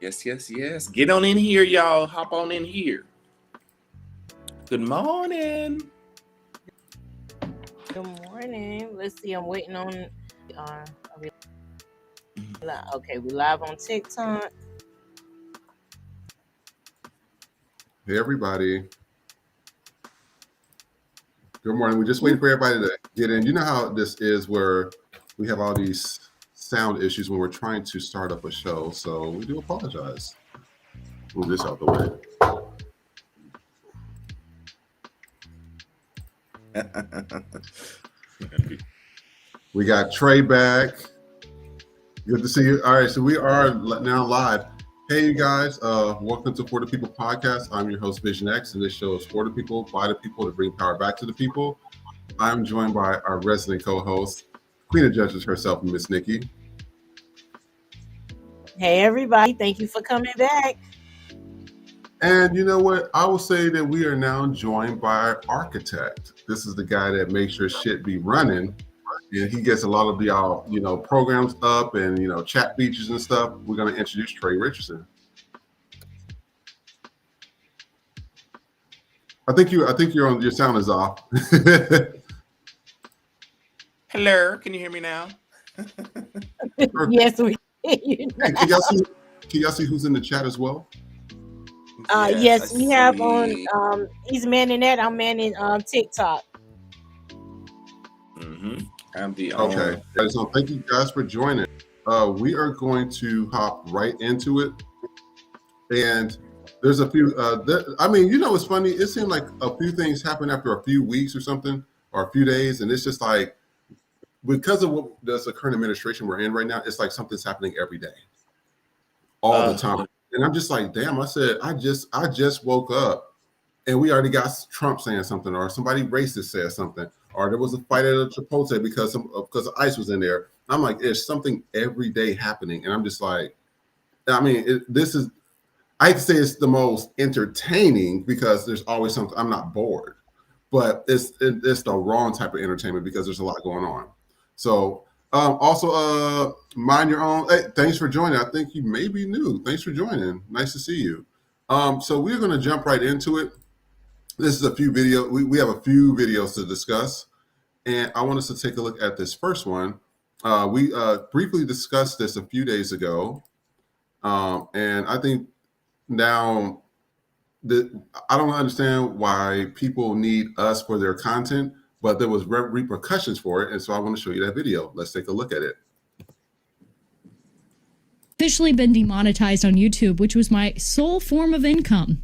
Yes, yes, yes. Get on in here, y'all. Hop on in here. Good morning. Good morning. Let's see. I'm waiting on. Okay, we live on TikTok. Hey, everybody. Good morning. We're just waiting for everybody to get in. You know how this is where we have all these sound issues when we're trying to start up a show. So we do apologize. Move this out the way. We got Trey back. Good to see you. All right, so we are now live. Hey, you guys. Welcome to For the People podcast. I'm your host, Vision X, and this show is for the people, by the people, to bring power back to the people. I'm joined by our resident co-host, Queen of Judges herself, Miss Nikki. Hey, everybody. Thank you for coming back. And you know what? I will say that we are now joined by our architect. This is the guy that makes sure shit be running. And he gets a lot of y'all, programs up and, chat features and stuff. We're going to introduce Trey Richardson. I think you're on. Your sound is off. Hello, can you hear me now? Yes, we can. Hey, can y'all see who's in the chat as well? Yes, we have on. He's manning that. I'm manning TikTok. I'm the okay. So thank you guys for joining. We are going to hop right into it, and there's a few. It's funny. It seemed like a few things happen after a few weeks or something, or a few days, and it's just like, because of what the current administration we're in right now, it's like something's happening every day, all the time. And I'm just like, damn, I said, I just woke up and we already got Trump saying something, or somebody racist said something, or there was a fight at a Chipotle because ICE was in there. I'm like, there's something every day happening. And I'm just like, I hate to say it's the most entertaining because there's always something. I'm not bored, but it's the wrong type of entertainment because there's a lot going on. So also mind your own. Hey, thanks for joining. I think you may be new. Thanks for joining. Nice to see you. So we're going to jump right into it. This is a few videos. We have a few videos to discuss, and I want us to take a look at this first one. We briefly discussed this a few days ago, and I think now I don't understand why people need us for their content, but there was repercussions for it. And so I want to show you that video. Let's take a look at it. Officially been demonetized on YouTube, which was my sole form of income.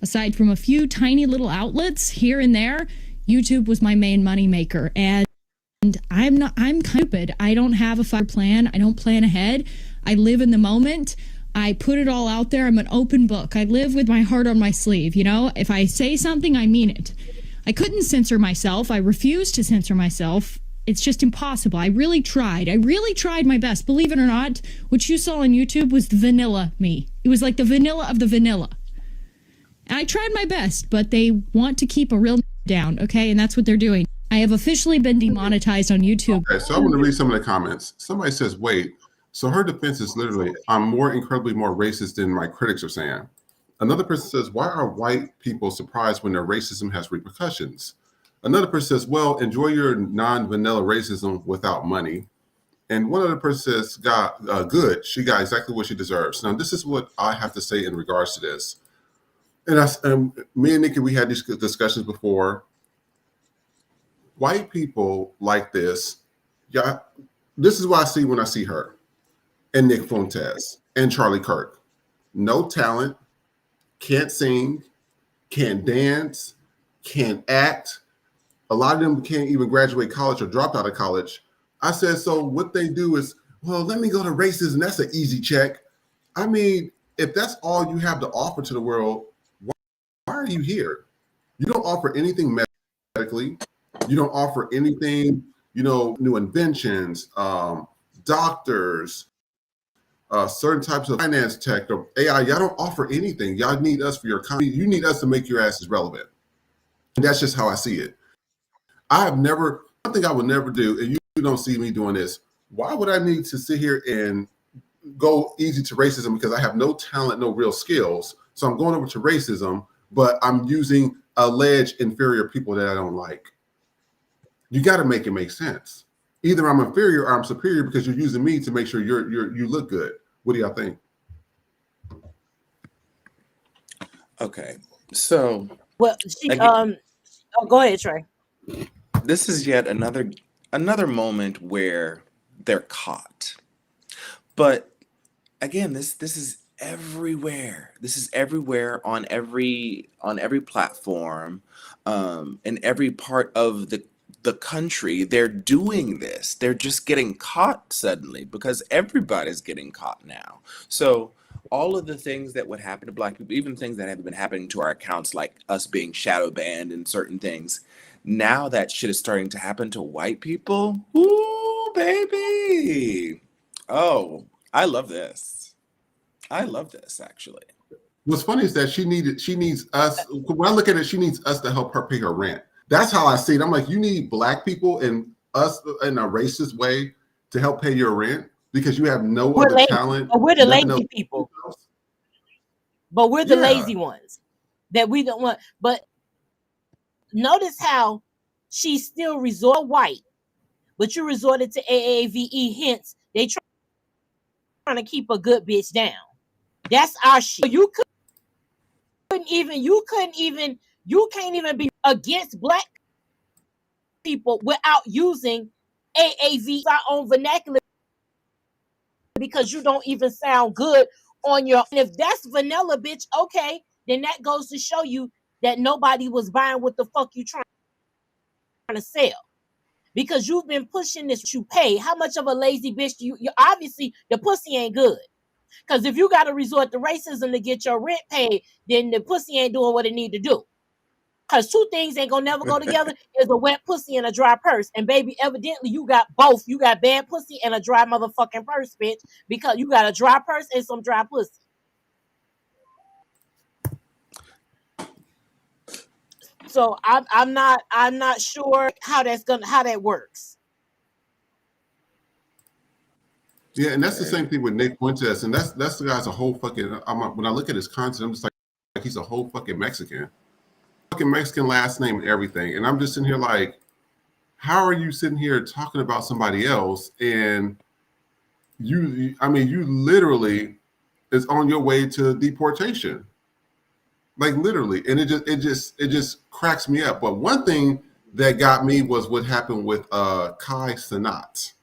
Aside from a few tiny little outlets here and there, YouTube was my main moneymaker. And I'm stupid. I don't have a 5-year plan. I don't plan ahead. I live in the moment. I put it all out there. I'm an open book. I live with my heart on my sleeve. If I say something, I mean it. I couldn't censor myself. I refused to censor myself. It's just impossible. I really tried. My best. Believe it or not, what you saw on YouTube was the vanilla me. It was like the vanilla of the vanilla. And I tried my best, but they want to keep a real down, okay? And that's what they're doing. I have officially been demonetized on YouTube. Okay, so I'm going to read some of the comments. Somebody says, wait, so her defense is literally, I'm incredibly more racist than my critics are saying. Another person says, why are white people surprised when their racism has repercussions? Another person says, well, enjoy your non-vanilla racism without money. And one other person says, good, she got exactly what she deserves. Now, this is what I have to say in regards to this. And me and Nikki, we had these discussions before. White people like this, this is what I see when I see her. And Nick Fuentes and Charlie Kirk. No talent, can't sing, can't dance, can't act. A lot of them can't even graduate college or dropped out of college. I said, so what they do is, well, let me go to races and that's an easy check. I mean, if that's all you have to offer to the world, why are you here? You don't offer anything medically. You don't offer anything, new inventions, doctors, certain types of finance tech or AI. Y'all don't offer anything. Y'all need us for your company. You need us to make your asses relevant. And that's just how I see it. One thing I would never do, and you don't see me doing this, why would I need to sit here and go easy to racism because I have no talent, no real skills. So I'm going over to racism, but I'm using alleged inferior people that I don't like. You got to make it make sense. Either I'm inferior or I'm superior because you're using me to make sure you look good. What do y'all think? Okay, so Well, again, go ahead, Trey. this is yet another moment where they're caught. But again, this is everywhere. This is everywhere on every platform, in every part of the country. They're doing this. They're just getting caught suddenly because everybody's getting caught now. So all of the things that would happen to Black people, even things that have been happening to our accounts, like us being shadow banned and certain things, now that shit is starting to happen to white people. Ooh, baby. Oh, I love this. I love this, actually. What's funny is that she needs us. When I look at it, she needs us to help her pay her rent. That's how I see it. I'm like, you need Black people and us in a racist way to help pay your rent because you have no other talent. But we're the lazy people. But we're the lazy ones that we don't want. But notice how she still resort white, but you resorted to AAVE. Hence, they trying to keep a good bitch down. That's our shit. You can't even be against Black people without using AAV, our own vernacular, because you don't even sound good on your. And if that's vanilla, bitch, okay, then that goes to show you that nobody was buying what the fuck you trying to sell. Because you've been pushing this, you pay. How much of a lazy bitch do you obviously the pussy ain't good. Because if you got to resort to racism to get your rent paid, then the pussy ain't doing what it need to do. Because two things ain't gonna never go together is a wet pussy and a dry purse. And baby, evidently you got both. You got bad pussy and a dry motherfucking purse, bitch. Because you got a dry purse and some dry pussy. So I'm not sure how that works. Yeah, and that's the same thing with Nick Fuentes, and that's the guy's a whole fucking. When I look at his content, I'm just like he's a whole fucking Mexican, last name and everything, and I'm just sitting here like, how are you sitting here talking about somebody else, and you literally is on your way to deportation, like literally, and it just cracks me up. But one thing that got me was what happened with Kai Cenat.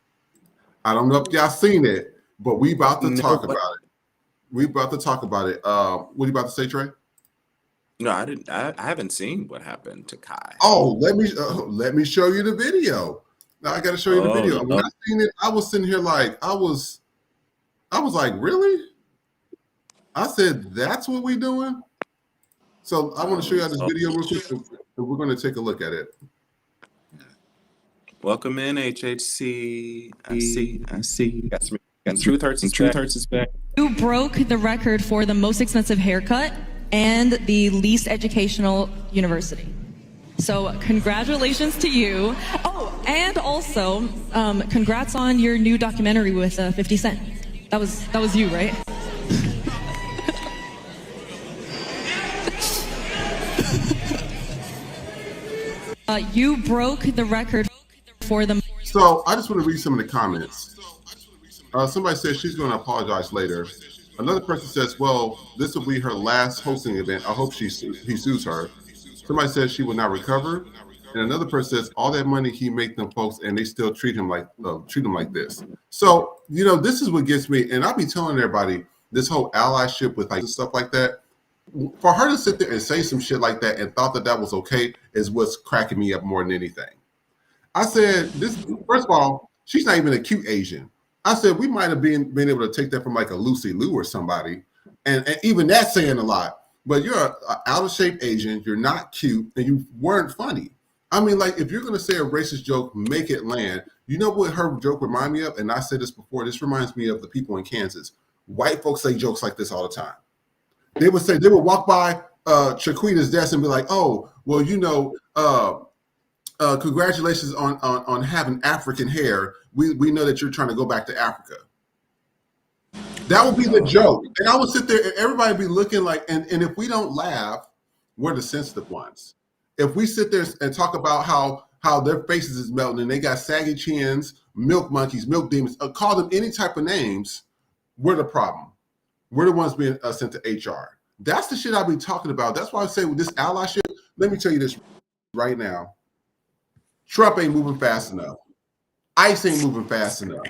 I don't know if y'all seen it, but we about to talk about it. We about to talk about it. What are you about to say, Trey? No, I didn't. I haven't seen what happened to Kai. Oh, let me show you the video. Now I got to show you the video. No. When I seen it, I was sitting here like I was like, really? I said, that's what we doing. So I want to show you this video real quick, and we're going to take a look at it. Welcome in, HHC. I see. Got Truth Hurts is back. You broke the record for the most expensive haircut and the least educational university. So congratulations to you. Oh, and also congrats on your new documentary with 50 Cent. That was you, right? You broke the record for the. So I just want to read some of the comments. Somebody says she's going to apologize later. Another person says, well, this will be her last hosting event. I hope he sues her. Somebody says she will not recover. And another person says all that money he make them folks and they still treat him like this. So, this is what gets me. And I'll be telling everybody this whole allyship with like stuff like that. For her to sit there and say some shit like that and thought that was okay is what's cracking me up more than anything. I said, first of all, she's not even a cute Asian. I said, we might have been able to take that from like a Lucy Liu or somebody. And even that's saying a lot. But you're an out of shape Asian. You're not cute and you weren't funny. I mean, like, if you're going to say a racist joke, make it land. You know what her joke reminds me of? And I said this before. This reminds me of the people in Kansas. White folks say jokes like this all the time. They would walk by Chiquita's desk and be like, oh, well, congratulations on having African hair. We know that you're trying to go back to Africa. That would be the joke. And I would sit there and everybody be looking like, and if we don't laugh, we're the sensitive ones. If we sit there and talk about how their faces is melting and they got saggy chins, milk monkeys, milk demons, call them any type of names, we're the problem. We're the ones being sent to HR. That's the shit I be talking about. That's why I say with this allyship, let me tell you this right now. Trump ain't moving fast enough. ICE ain't moving fast enough.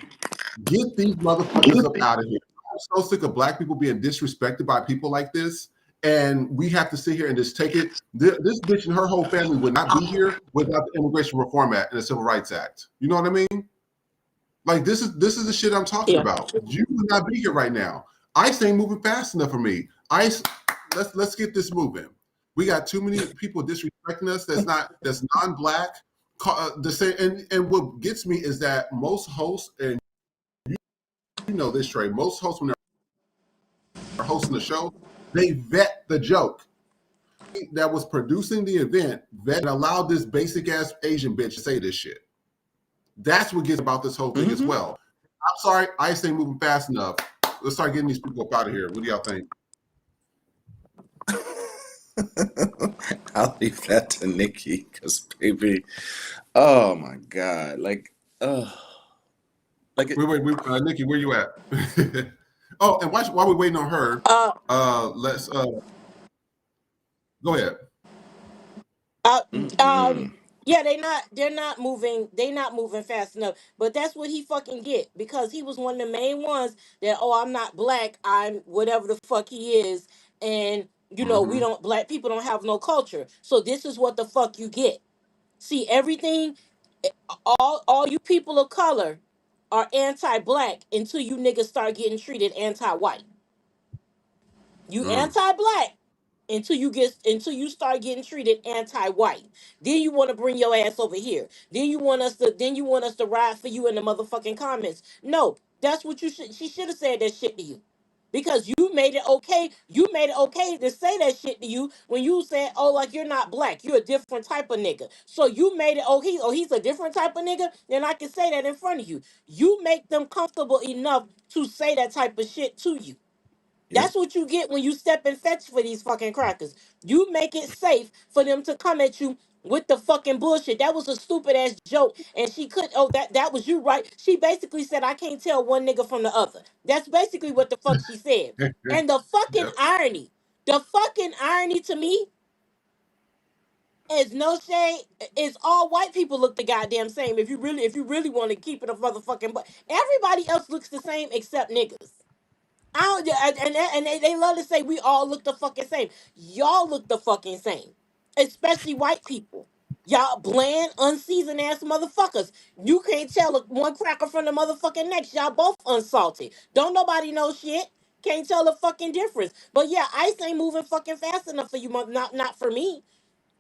Get these motherfuckers up out of here. I'm so sick of black people being disrespected by people like this. And we have to sit here and just take it. This bitch and her whole family would not be here without the Immigration Reform Act and the Civil Rights Act. You know what I mean? Like this is the shit I'm talking about. You would not be here right now. ICE ain't moving fast enough for me. ICE, let's get this moving. We got too many people disrespecting us. That's non-black. And what gets me is that most hosts, and you know this, Trey, most hosts when they're hosting the show, they vet the joke. That was producing the event that allowed this basic ass Asian bitch to say this shit. That's what gets about this whole thing as well. I'm sorry, ICE ain't moving fast enough. Let's start getting these people up out of here. What do y'all think? I'll leave that to Nikki because, baby, oh my God, like Wait, Nikki, where you at? Oh, and while we're waiting on her, let's go ahead. Yeah, they're not moving fast enough. But that's what he fucking get, because he was one of the main ones that, I'm not black, I'm whatever the fuck he is, and black people don't have no culture. So this is what the fuck you get. See, everything, all you people of color are anti-black until you niggas start getting treated anti-white. You anti-black until you start getting treated anti-white. Then you want to bring your ass over here. Then you want us to ride for you in the motherfucking comments. No, that's what she should have said that shit to you. Because you made it okay. You made it okay to say that shit to you when you said, like, you're not black. You're a different type of nigga. So you made it, he's a different type of nigga. Then I can say that in front of you. You make them comfortable enough to say that type of shit to you. That's what you get when you step and fetch for these fucking crackers. You make it safe for them to come at you with the fucking bullshit. That was a stupid ass joke. And she could, that was you, right? She basically said, I can't tell one nigga from the other. That's basically what the fuck she said. And the fucking irony to me is, no shade, is all white people look the goddamn same. If you really want to keep it a motherfucking, but everybody else looks the same except niggas. I don't, and they love to say we all look the fucking same. Y'all look the fucking same, especially white people. Y'all bland, unseasoned ass motherfuckers. You can't tell one cracker from the motherfucking next. Y'all both unsalty. Don't nobody know shit. Can't tell the fucking difference. But yeah, ICE ain't moving fucking fast enough for you. Not for me.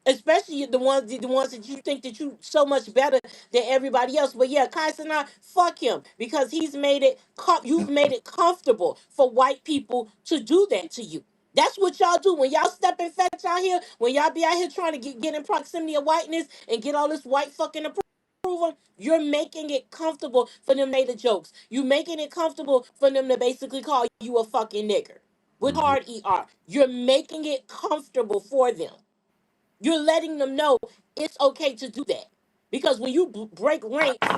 Especially the ones that you think that you so much better than everybody else. But yeah, Kai Cenat, fuck him, because you've made it comfortable for white people to do that to you. That's what y'all do when y'all step and fetch out here. When y'all be out here trying to get in proximity of whiteness and get all this white fucking approval, you're making it comfortable for them to make the jokes. You making it comfortable for them to basically call you a fucking nigger with hard ER. You're making it comfortable for them. You're letting them know it's okay to do that. Because when you break ranks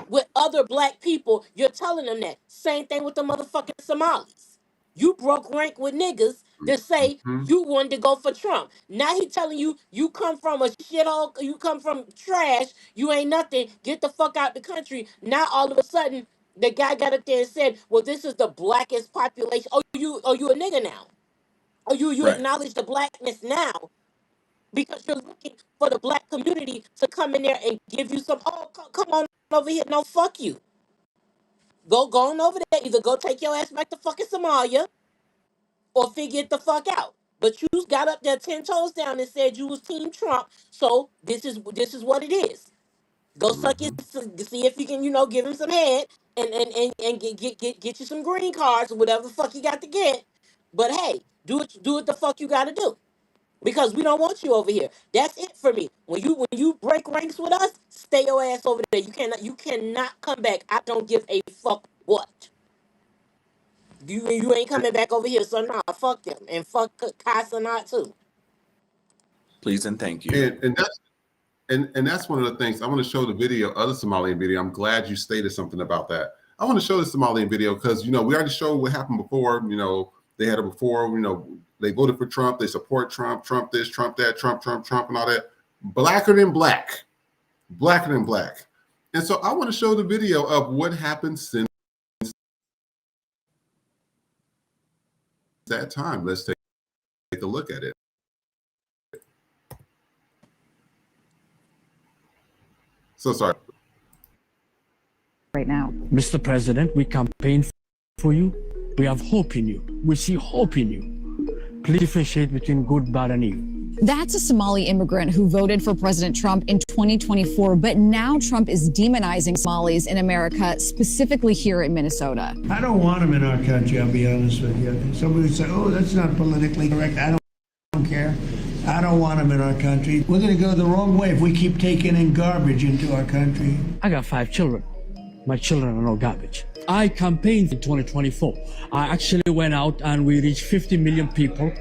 with other black people, you're telling them that. Same thing with the motherfucking Somalis. You broke rank with niggas that say you wanted to go for Trump. Now he telling you come from a shithole, you come from trash, you ain't nothing, get the fuck out the country. Now all of a sudden, the guy got up there and said, well, this is the blackest population. You a nigga now. You right. acknowledge the blackness now, because you're looking for the black community to come in there and give you some, come on over here. No, fuck you. Go on over there. Either go take your ass back to fucking Somalia or figure it the fuck out. But you got up there 10 toes down and said you was Team Trump. So this is what it is. Go suck it, see if you can, give him some head and get you some green cards or whatever the fuck you got to get. But hey, do it the fuck you gotta do. Because we don't want you over here. That's it for me. When you break ranks with us, stay your ass over there. You cannot come back. I don't give a fuck what. You ain't coming back over here, so nah, fuck them and fuck Kai Cenat too. Please and thank you. And that's one of the things I want to show the video, other Somalian video. I'm glad you stated something about that. I want to show the Somalian video because, you know, we already showed what happened before. You know, they had it before, you know, they voted for Trump. They support Trump, Trump this, Trump that, Trump, and all that. Blacker than black. And so I want to show the video of what happened since that time. Let's take a look at it. So sorry. Right now. Mr. President, we campaign for you. We have hope in you. We see hope in you. Please differentiate between good, bad, and evil. That's a Somali immigrant who voted for President Trump in 2024, but now Trump is demonizing Somalis in America, specifically here in Minnesota. I don't want them in our country, I'll be honest with you. Somebody would say, oh, that's not politically correct. I don't care. I don't want them in our country. We're going to go the wrong way if we keep taking in garbage into our country. I got 5 children. My children are no garbage. I campaigned in 2024. I actually went out and we reached 50 million people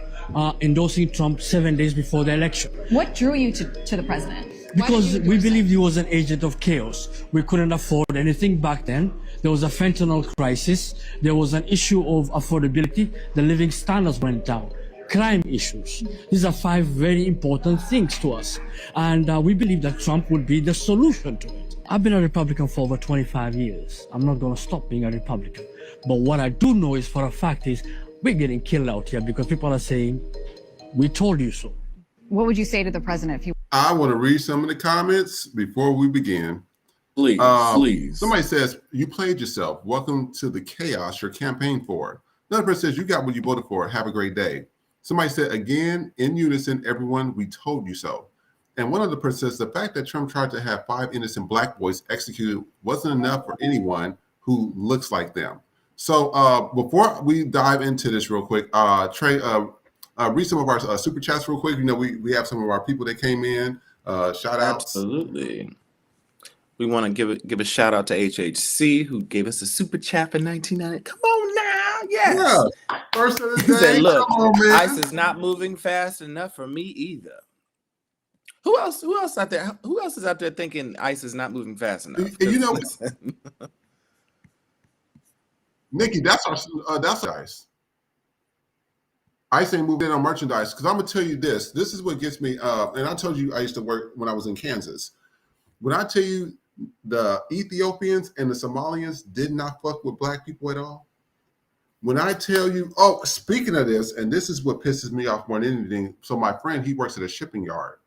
endorsing Trump 7 days before the election. What drew you to the president? Because we believed he was an agent of chaos. We couldn't afford anything back then. There was a fentanyl crisis. There was an issue of affordability. The living standards went down. Crime issues. These are 5 very important things to us. And we believe that Trump would be the solution to it. I've been a Republican for over 25 years. I'm not going to stop being a Republican. But what I do know is for a fact is we're getting killed out here because people are saying, we told you so. What would you say to the president if he... I want to read some of the comments before we begin. Please, please. Somebody says, you played yourself. Welcome to the chaos you're campaigning for. Another person says, you got what you voted for. Have a great day. Somebody said, again, in unison, everyone, we told you so. And one other person says, the fact that Trump tried to have 5 innocent black boys executed wasn't enough for anyone who looks like them. So before we dive into this real quick, Trey, read some of our super chats real quick. You know, we have some of our people that came in. Shout outs. Absolutely. We want to give a shout out to HHC who gave us a super chat for 1990. Come on now, yes. Yeah. First of the He day. said, look, come on, man. ICE is not moving fast enough for me either. Who else out there? Who else is out there thinking ICE is not moving fast enough? You know, Nikki, that's ICE. ICE ain't moving in on merchandise because I'm gonna tell you this. This is what gets me. And I told you I used to work when I was in Kansas. When I tell you the Ethiopians and the Somalians did not fuck with black people at all. When I tell you, oh, speaking of this, and this is what pisses me off more than anything. So my friend, he works at a shipping yard.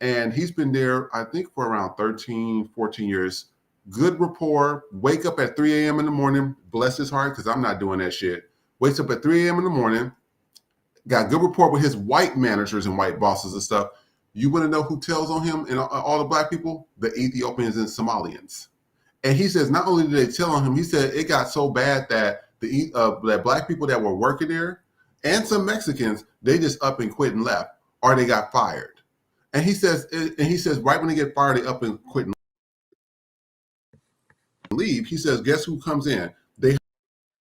And he's been there, I think, for around 13, 14 years. Good rapport. Wake up at 3 a.m. in the morning. Bless his heart, because I'm not doing that shit. Wakes up at 3 a.m. in the morning. Got good rapport with his white managers and white bosses and stuff. You want to know who tells on him and all the black people? The Ethiopians and Somalians. And he says not only did they tell on him, he said it got so bad that that black people that were working there and some Mexicans, they just up and quit and left, or they got fired. And he says right when they get fired, they up and quit and leave. He says, guess who comes in? They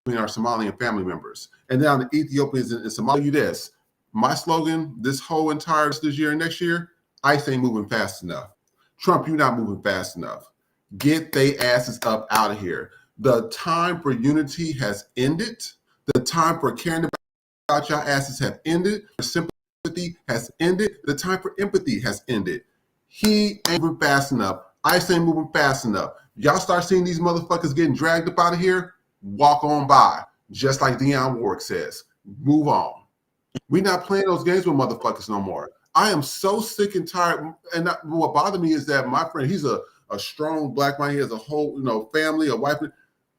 are Somalian family members. And now the Ethiopians and Somalia. You this. My slogan this whole entire this year and next year, ICE ain't moving fast enough. Trump, you're not moving fast enough. Get they asses up out of here. The time for unity has ended. The time for caring about your asses have ended. Sympathy has ended. The time for empathy has ended. He ain't moving fast enough. ICE ain't moving fast enough. Y'all start seeing these motherfuckers getting dragged up out of here, walk on by. Just like Dionne Warwick says, move on. We're not playing those games with motherfuckers no more. I am so sick and tired. And what bothered me is that my friend, he's a strong black man. He has a whole, family, a wife.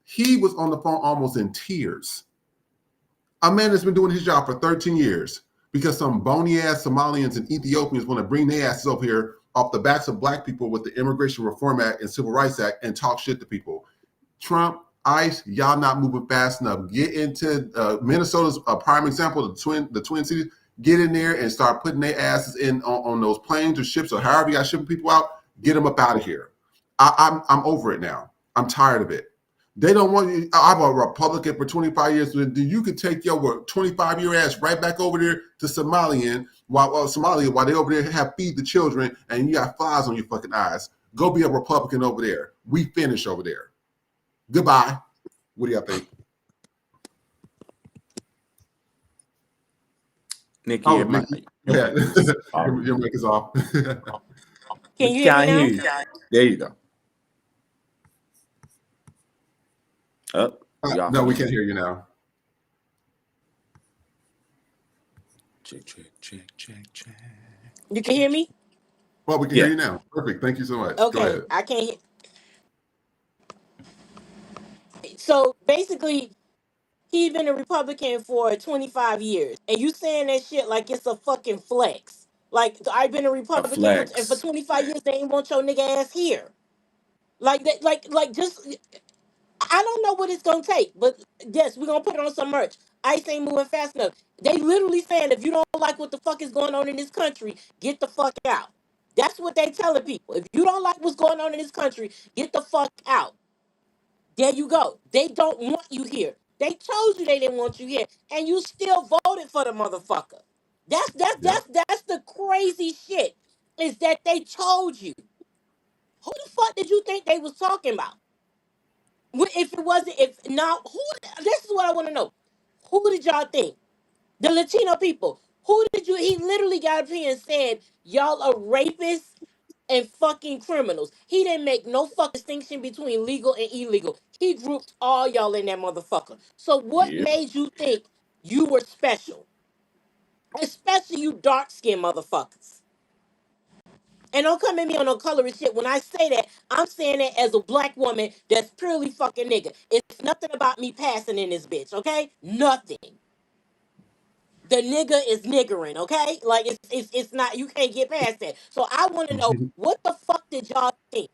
He was on the phone almost in tears. A man that's been doing his job for 13 years because some bony ass Somalians and Ethiopians want to bring their asses over here off the backs of black people with the Immigration Reform Act and Civil Rights Act and talk shit to people. Trump, ICE, y'all not moving fast enough. Get into Minnesota's a prime example, the Twin Cities. Get in there and start putting their asses in on those planes or ships or however you got shipping people out. Get them up out of here. I'm over it now. I'm tired of it. They don't want you. I'm a Republican for 25 years. So you can take your 25-year ass right back over there to Somalia while they over there have feed the children and you got flies on your fucking eyes. Go be a Republican over there. We finish over there. Goodbye. What do y'all think? Nikki, Your mic is off. Can you hear me now? There you go. Oh, no, we can't hear you now. Check. You can hear me? Well, we can hear you now. Perfect. Thank you so much. Okay, go ahead. I can't hear. So basically, he's been a Republican for 25 years. And you saying that shit like it's a fucking flex. Like, I've been a Republican for 25 years. They ain't want your nigga ass here. Like, that, just, I don't know what it's going to take. But, yes, we're going to put it on some merch. ICE ain't moving fast enough. They literally saying, if you don't like what the fuck is going on in this country, get the fuck out. That's what they telling people. If you don't like what's going on in this country, get the fuck out. There you go. They don't want you here. They told you they didn't want you here, and you still voted for the motherfucker. That's the crazy shit. Is that they told you. Who the fuck did you think they was talking about? If it wasn't, this is what I want to know. Who did y'all think? The Latino people. He literally got up here and said, y'all are rapists and fucking criminals. He didn't make no fucking distinction between legal and illegal. He grouped all y'all in that motherfucker. So what made you think you were special? Especially you dark-skinned motherfuckers. And don't come at me on no colorist shit. When I say that, I'm saying that as a black woman that's purely fucking nigga. It's nothing about me passing in this bitch, okay? Nothing. The nigga is niggering, okay? Like, it's not, you can't get past that. So I want to know, what the fuck did y'all think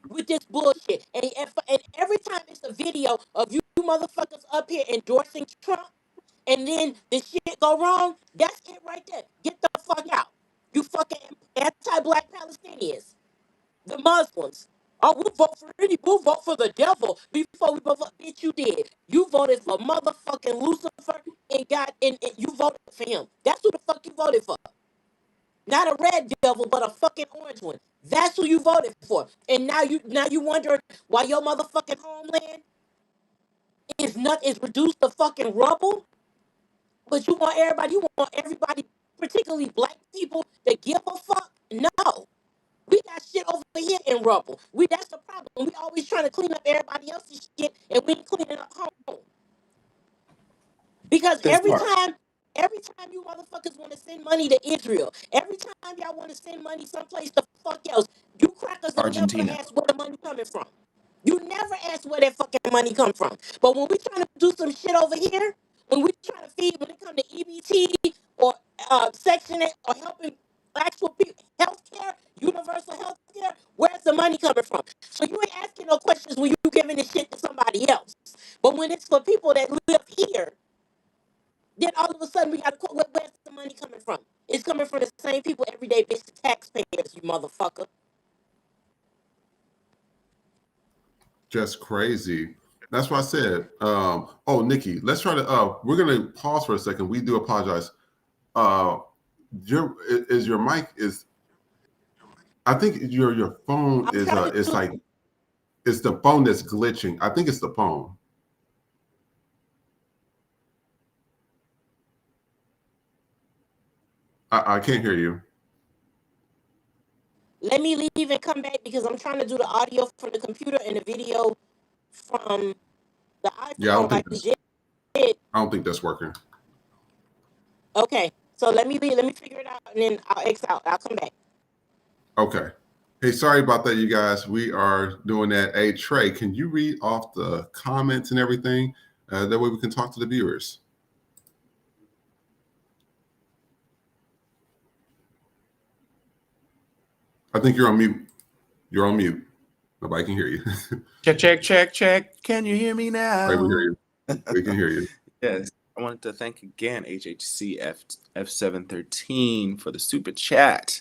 with this bullshit? And every time it's a video of you motherfuckers up here endorsing Trump, and then the shit go wrong, that's it right there. Get the fuck out. You fucking anti-black Palestinians. The Muslims. Oh, we'll vote for the devil before we vote for, bitch, you did. You voted for motherfucking Lucifer and you voted for him. That's who the fuck you voted for. Not a red devil, but a fucking orange one. That's who you voted for. And now you wondering why your motherfucking homeland is reduced to fucking rubble? But you want everybody, particularly black people, to give a fuck? No. We got shit over here in rubble. That's the problem. We always trying to clean up everybody else's shit, and we ain't cleaning up home. Because every time you motherfuckers want to send money to Israel, every time y'all want to send money someplace the fuck else, you crackers don't never ask where the money coming from. You never ask where that fucking money come from. But when we trying to do some shit over here, when it come to EBT or Section 8 or helping actual people, healthcare, universal healthcare, where's the money coming from? So you ain't asking no questions when you giving this shit to somebody else. But when it's for people that live here, then all of a sudden we got to where's the money coming from? It's coming from the same people every day, bitch, the taxpayers, you motherfucker. Just crazy. That's what I said. Nikki, let's try to. We're gonna pause for a second. We do apologize. Your mic is. I think your phone is. It's the phone that's glitching. I think it's the phone. I can't hear you. Let me leave and come back because I'm trying to do the audio from the computer and the video from the iPhone. Yeah, I don't think that's working. Okay, so let me figure it out and then I'll X out. I'll come back. Okay. Hey, sorry about that, you guys. We are doing that. Hey, Trey, can you read off the comments and everything? That way we can talk to the viewers. I think you're on mute. You're on mute. Nobody can hear you. Check. Can you hear me now? Right, we hear you. We can hear you. Yes. I wanted to thank again HHC F713 for the super chat.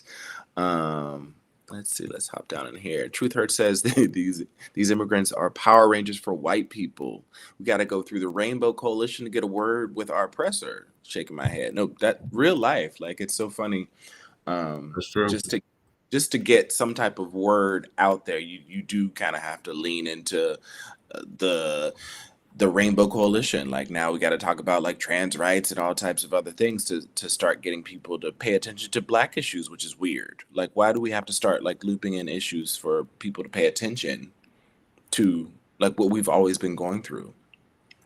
Let's see. Let's hop down in here. Truth Hurt says these immigrants are Power Rangers for white people. We got to go through the Rainbow Coalition to get a word with our oppressor. Shaking my head. No, that real life. Like, it's so funny. That's true. Just to get some type of word out there, you do kind of have to lean into the Rainbow Coalition. Like, now we got to talk about like trans rights and all types of other things to start getting people to pay attention to Black issues, which is weird. Like, why do we have to start like looping in issues for people to pay attention to, like, what we've always been going through?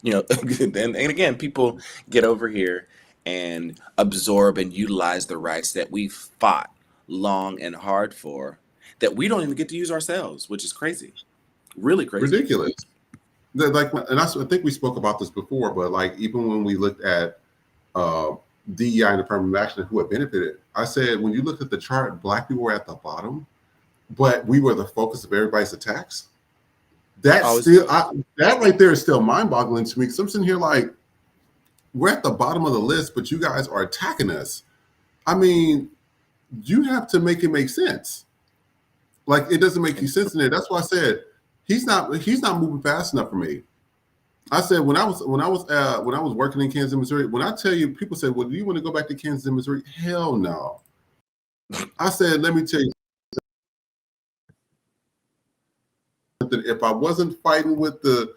And again, people get over here and absorb and utilize the rights that we fought long and hard for, that we don't even get to use ourselves, which is crazy. Really crazy. Ridiculous. Like, and I think we spoke about this before, but like, even when we looked at DEI and affirmative action and who had benefited, I said, when you look at the chart, Black people were at the bottom, but we were the focus of everybody's attacks. That right there is still mind-boggling to me, because I'm sitting here like, we're at the bottom of the list, but you guys are attacking us. I mean, you have to make it make sense. Like, it doesn't make any sense in there. That's why I said he's not moving fast enough for me. I said when I was working in Kansas, Missouri, when I tell you, people say, well, do you want to go back to Kansas and Missouri? Hell no. I said, let me tell you something. If I wasn't fighting with the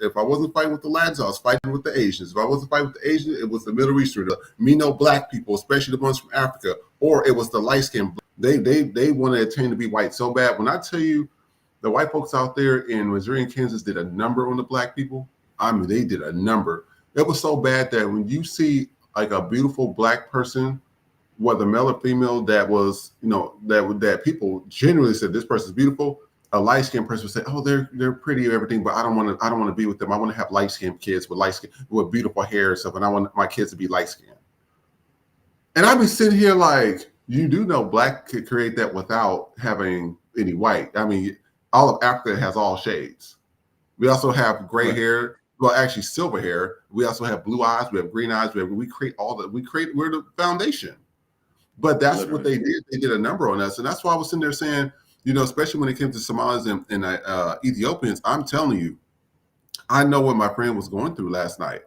if I wasn't fighting with the Latinos, I was fighting with the Asians. If I wasn't fighting with the Asians, it was the Middle Eastern, the Black people, especially the ones from Africa, or it was the light-skinned. They want to attain to be white so bad. When I tell you, the white folks out there in Missouri and Kansas did a number on the Black people. I mean, they did a number. It was so bad that when you see like a beautiful Black person, whether male or female, that was, that people genuinely said this person's beautiful. A light-skinned person would say, "Oh, they're pretty or everything, but I don't want to be with them. I want to have light-skinned kids with beautiful hair and stuff, and I want my kids to be light-skinned." And I'd be sitting here like, you do know Black could create that without having any white. I mean, all of Africa has all shades. We also have gray hair, well, actually silver hair. We also have blue eyes. We have green eyes. We create all that. We're the foundation. But that's what they did. They did a number on us, and that's why I was sitting there saying, especially when it came to Somalis and Ethiopians, I'm telling you, I know what my friend was going through last night.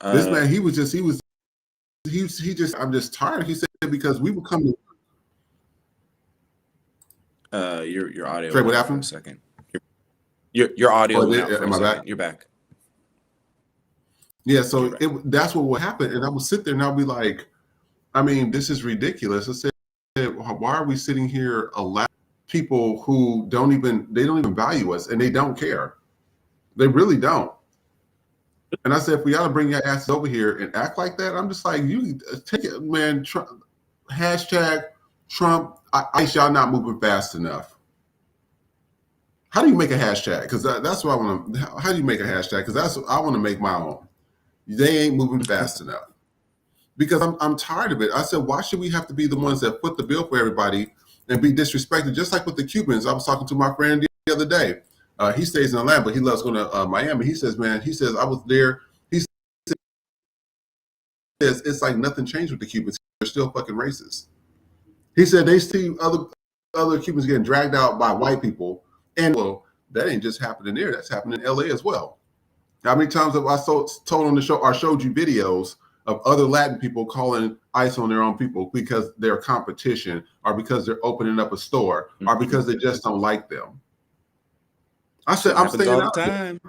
This man, I'm just tired. He said, because we were coming. Your audio. Trey, what For happened? a second. Your audio went out for am a I second. back? You're back. Yeah, so that's what will happen. And I would sit there and I'll be like, I mean, this is ridiculous. I said, why are we sitting here allowing people who don't even value us, and they don't care? They really don't. And I said, if we got to bring your asses over here and act like that, I'm just like, you take it, man. Hashtag Trump. ICE, y'all not moving fast enough. How do you make a hashtag? Because that's what I want to. How do you make a hashtag? Because I want to make my own. They ain't moving fast enough. Because I'm tired of it. I said, why should we have to be the ones that foot the bill for everybody and be disrespected? Just like with the Cubans. I was talking to my friend the other day. He stays in Atlanta, but he loves going to Miami. He says, I was there. He says, it's like nothing changed with the Cubans. They're still fucking racist. He said they see other Cubans getting dragged out by white people. And well, that ain't just happening there. That's happening in LA as well. How many times have I told on the show or showed you videos of other Latin people calling ICE on their own people because they're competition, or because they're opening up a store, or because they just don't like them? I said, I'm staying out of it.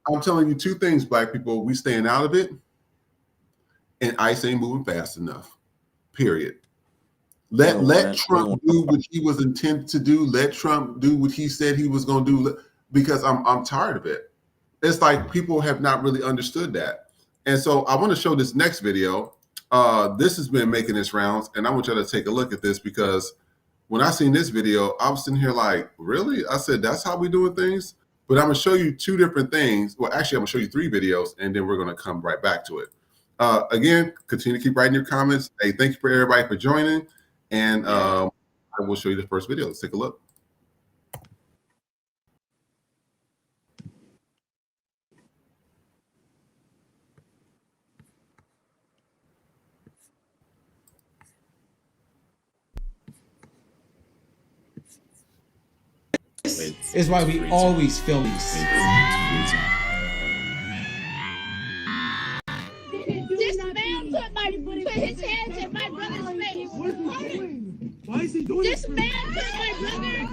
I'm telling you two things, Black people. We staying out of it, and ICE ain't moving fast enough. Period. Let Trump do what he was intended to do. Let Trump do what he said he was going to do, because I'm tired of it. It's like people have not really understood that. And so I want to show this next video. This has been making its rounds, and I want you to take a look at this, because when I seen this video, I was sitting here like, really? I said, that's how we doing things? But I'm going to show you two different things. Well, actually, I'm going to show you three videos, and then we're going to come right back to it. Again, continue to keep writing your comments. Hey, thank you for everybody for joining. And I will show you the first video. Let's take a look. This is why we always film these. This man put his hands in my brother's face. Why is he doing this? This man put my brother.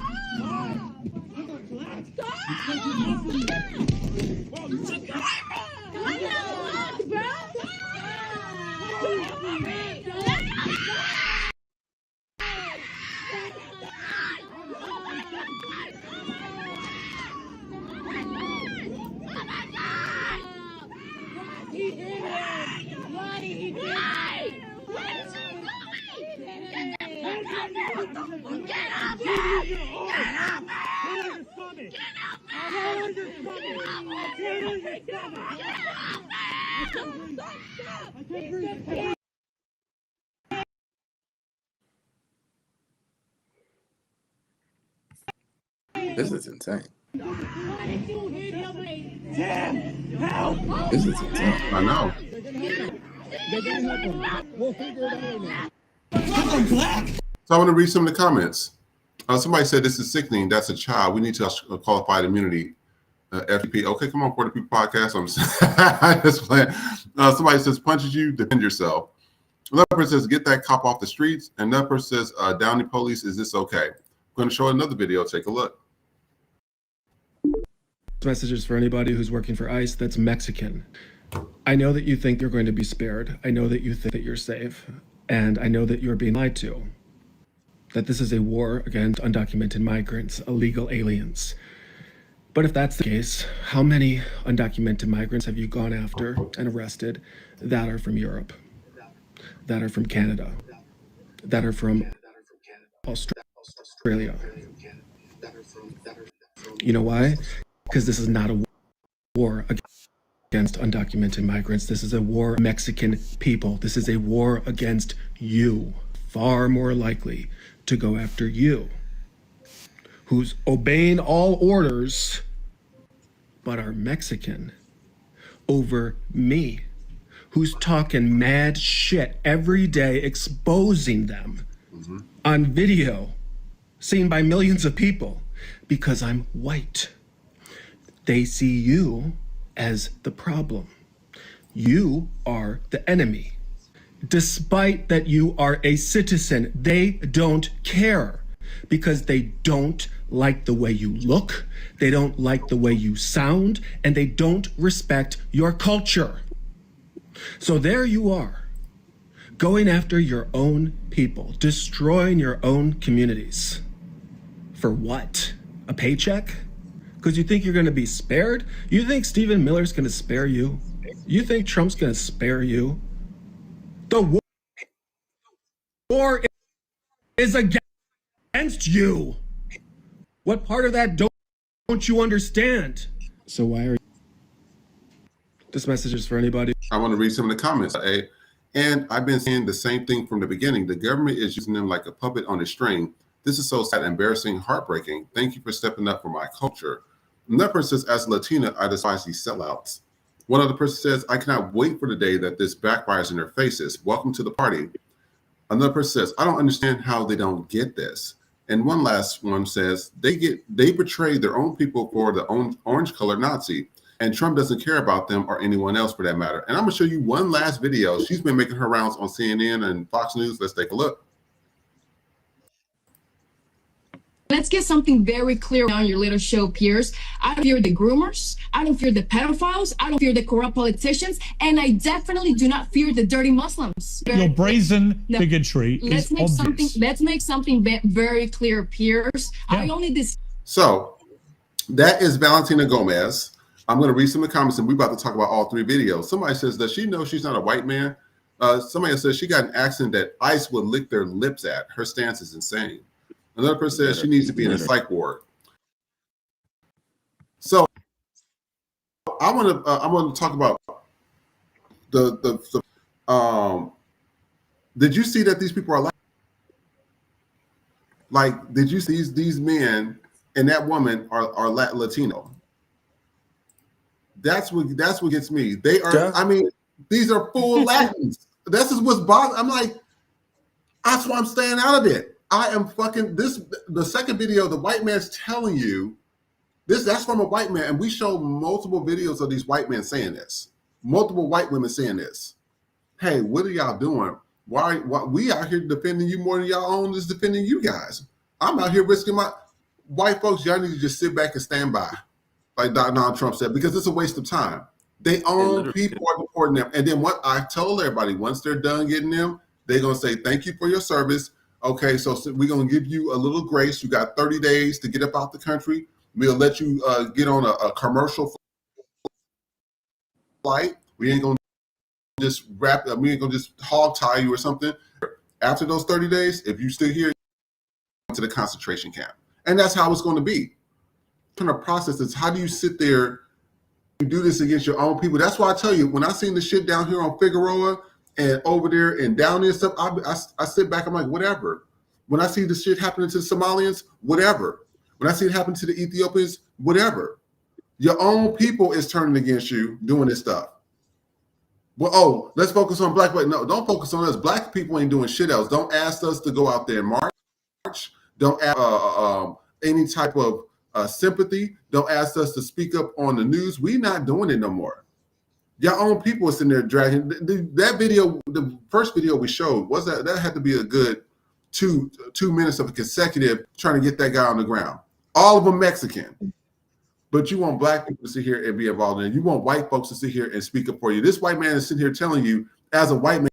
This is insane. This is insane. I know. So I want to read some of the comments. Somebody said this is sickening. That's a child. We need to qualified immunity. FTP. Okay, come on, Puerto People Podcast. I just playing. Somebody says punches you, defend yourself. Another person says get that cop off the streets. And another person says Downey police. Is this okay? I'm going to show another video. Take a look. Messages for anybody who's working for ICE that's Mexican. I know that you think you're going to be spared. I know that you think that you're safe. And I know that you're being lied to. That this is a war against undocumented migrants, illegal aliens. But if that's the case, how many undocumented migrants have you gone after and arrested that are from Europe, that are from Canada, that are from Australia? You know why? Because this is not a war against undocumented migrants. This is a war Mexican people. This is a war against you. Far more likely to go after you, who's obeying all orders, but are Mexican, over me, who's talking mad shit every day, exposing them on video, seen by millions of people, because I'm white. They see you as the problem. You are the enemy. Despite that you are a citizen, they don't care because they don't like the way you look, they don't like the way you sound, and they don't respect your culture. So there you are, going after your own people, destroying your own communities. For what? A paycheck? Because you think you're going to be spared? You think Stephen Miller's going to spare you? You think Trump's going to spare you? The war is against you. What part of that don't you understand? So why are you... This message is for anybody. I want to read some of the comments. And I've been saying the same thing from the beginning. The government is using them like a puppet on a string. This is so sad, embarrassing, heartbreaking. Thank you for stepping up for my culture. Another person says, as a Latina, I despise these sellouts. One other person says, I cannot wait for the day that this backfires in their faces. Welcome to the party. Another person says, I don't understand how they don't get this. And one last one says, they betray their own people for the orange colored Nazi. And Trump doesn't care about them or anyone else for that matter. And I'm going to show you one last video. She's been making her rounds on CNN and Fox News. Let's take a look. Let's get something very clear on your little show, peers. I don't fear the groomers. I don't fear the pedophiles. I don't fear the corrupt politicians. And I definitely do not fear the dirty Muslims. Your brazen bigotry is obvious. Let's make something very clear, peers. Yeah. I only this. So that is Valentina Gomez. I'm going to read some of the comments, and we're about to talk about all three videos. Somebody says, does she know she's not a white man? Somebody says she got an accent that ICE would lick their lips at. Her stance is insane. Another person says she needs to be in a psych ward. So I want to talk about the did you see that these people are like did you see these men and that woman are Latino? That's what gets me. They are, I mean, these are full Latins. This is what's bothering. I'm like, that's why I'm staying out of it. I am fucking this. The second video, the white man's telling you this. That's from a white man, and we show multiple videos of these white men saying this. Multiple white women saying this. Hey, what are y'all doing? Why we out here defending you more than y'all own is defending you guys? I'm out here risking my white folks. Y'all need to just sit back and stand by, like Donald Trump said, because it's a waste of time. They own people are deporting them, and then what I told everybody, once they're done getting them, they're gonna say thank you for your service. Okay, so we're gonna give you a little grace. You got 30 days to get up out the country. We'll let you get on a commercial flight. We ain't gonna just we ain't gonna just hog tie you or something. After those 30 days, if you still here, to the concentration camp. And that's how it's going to be. Kind of process is, how do you sit there and do this against your own people? That's why I tell you, when I seen the shit down here on Figueroa and over there and down there and stuff, I sit back, I'm like, whatever. When I see the shit happening to the Somalians, whatever. When I see it happen to the Ethiopians, whatever. Your own people is turning against you doing this stuff. Well, oh, let's focus on black. No, don't focus on us. Black people ain't doing shit else. Don't ask us to go out there and march. Don't ask any type of sympathy. Don't ask us to speak up on the news. We're not doing it no more. Your own people is in there dragging. That video, the first video we showed, was that had to be a good two minutes of a consecutive trying to get that guy on the ground. All of them Mexican. But you want black people to sit here and be involved in it. You want white folks to sit here and speak up for you. This white man is sitting here telling you, as a white man,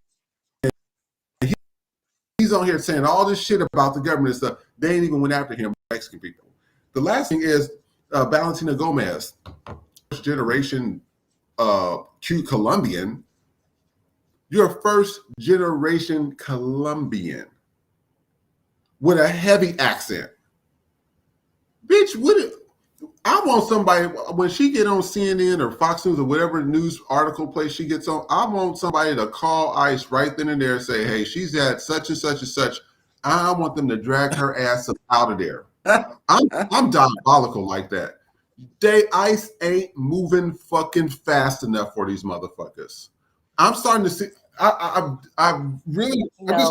he's on here saying all this shit about the government and stuff. They ain't even went after him, Mexican people. The last thing is Valentina Gomez, first generation cute Colombian. You're a first generation Colombian with a heavy accent. Bitch, I want somebody, when she get on CNN or Fox News or whatever news article place she gets on, I want somebody to call ICE right then and there and say, hey, she's at such and such and such. I want them to drag her ass out of there. I'm diabolical like that. ICE ain't moving fucking fast enough for these motherfuckers. I'm starting to see, I'm just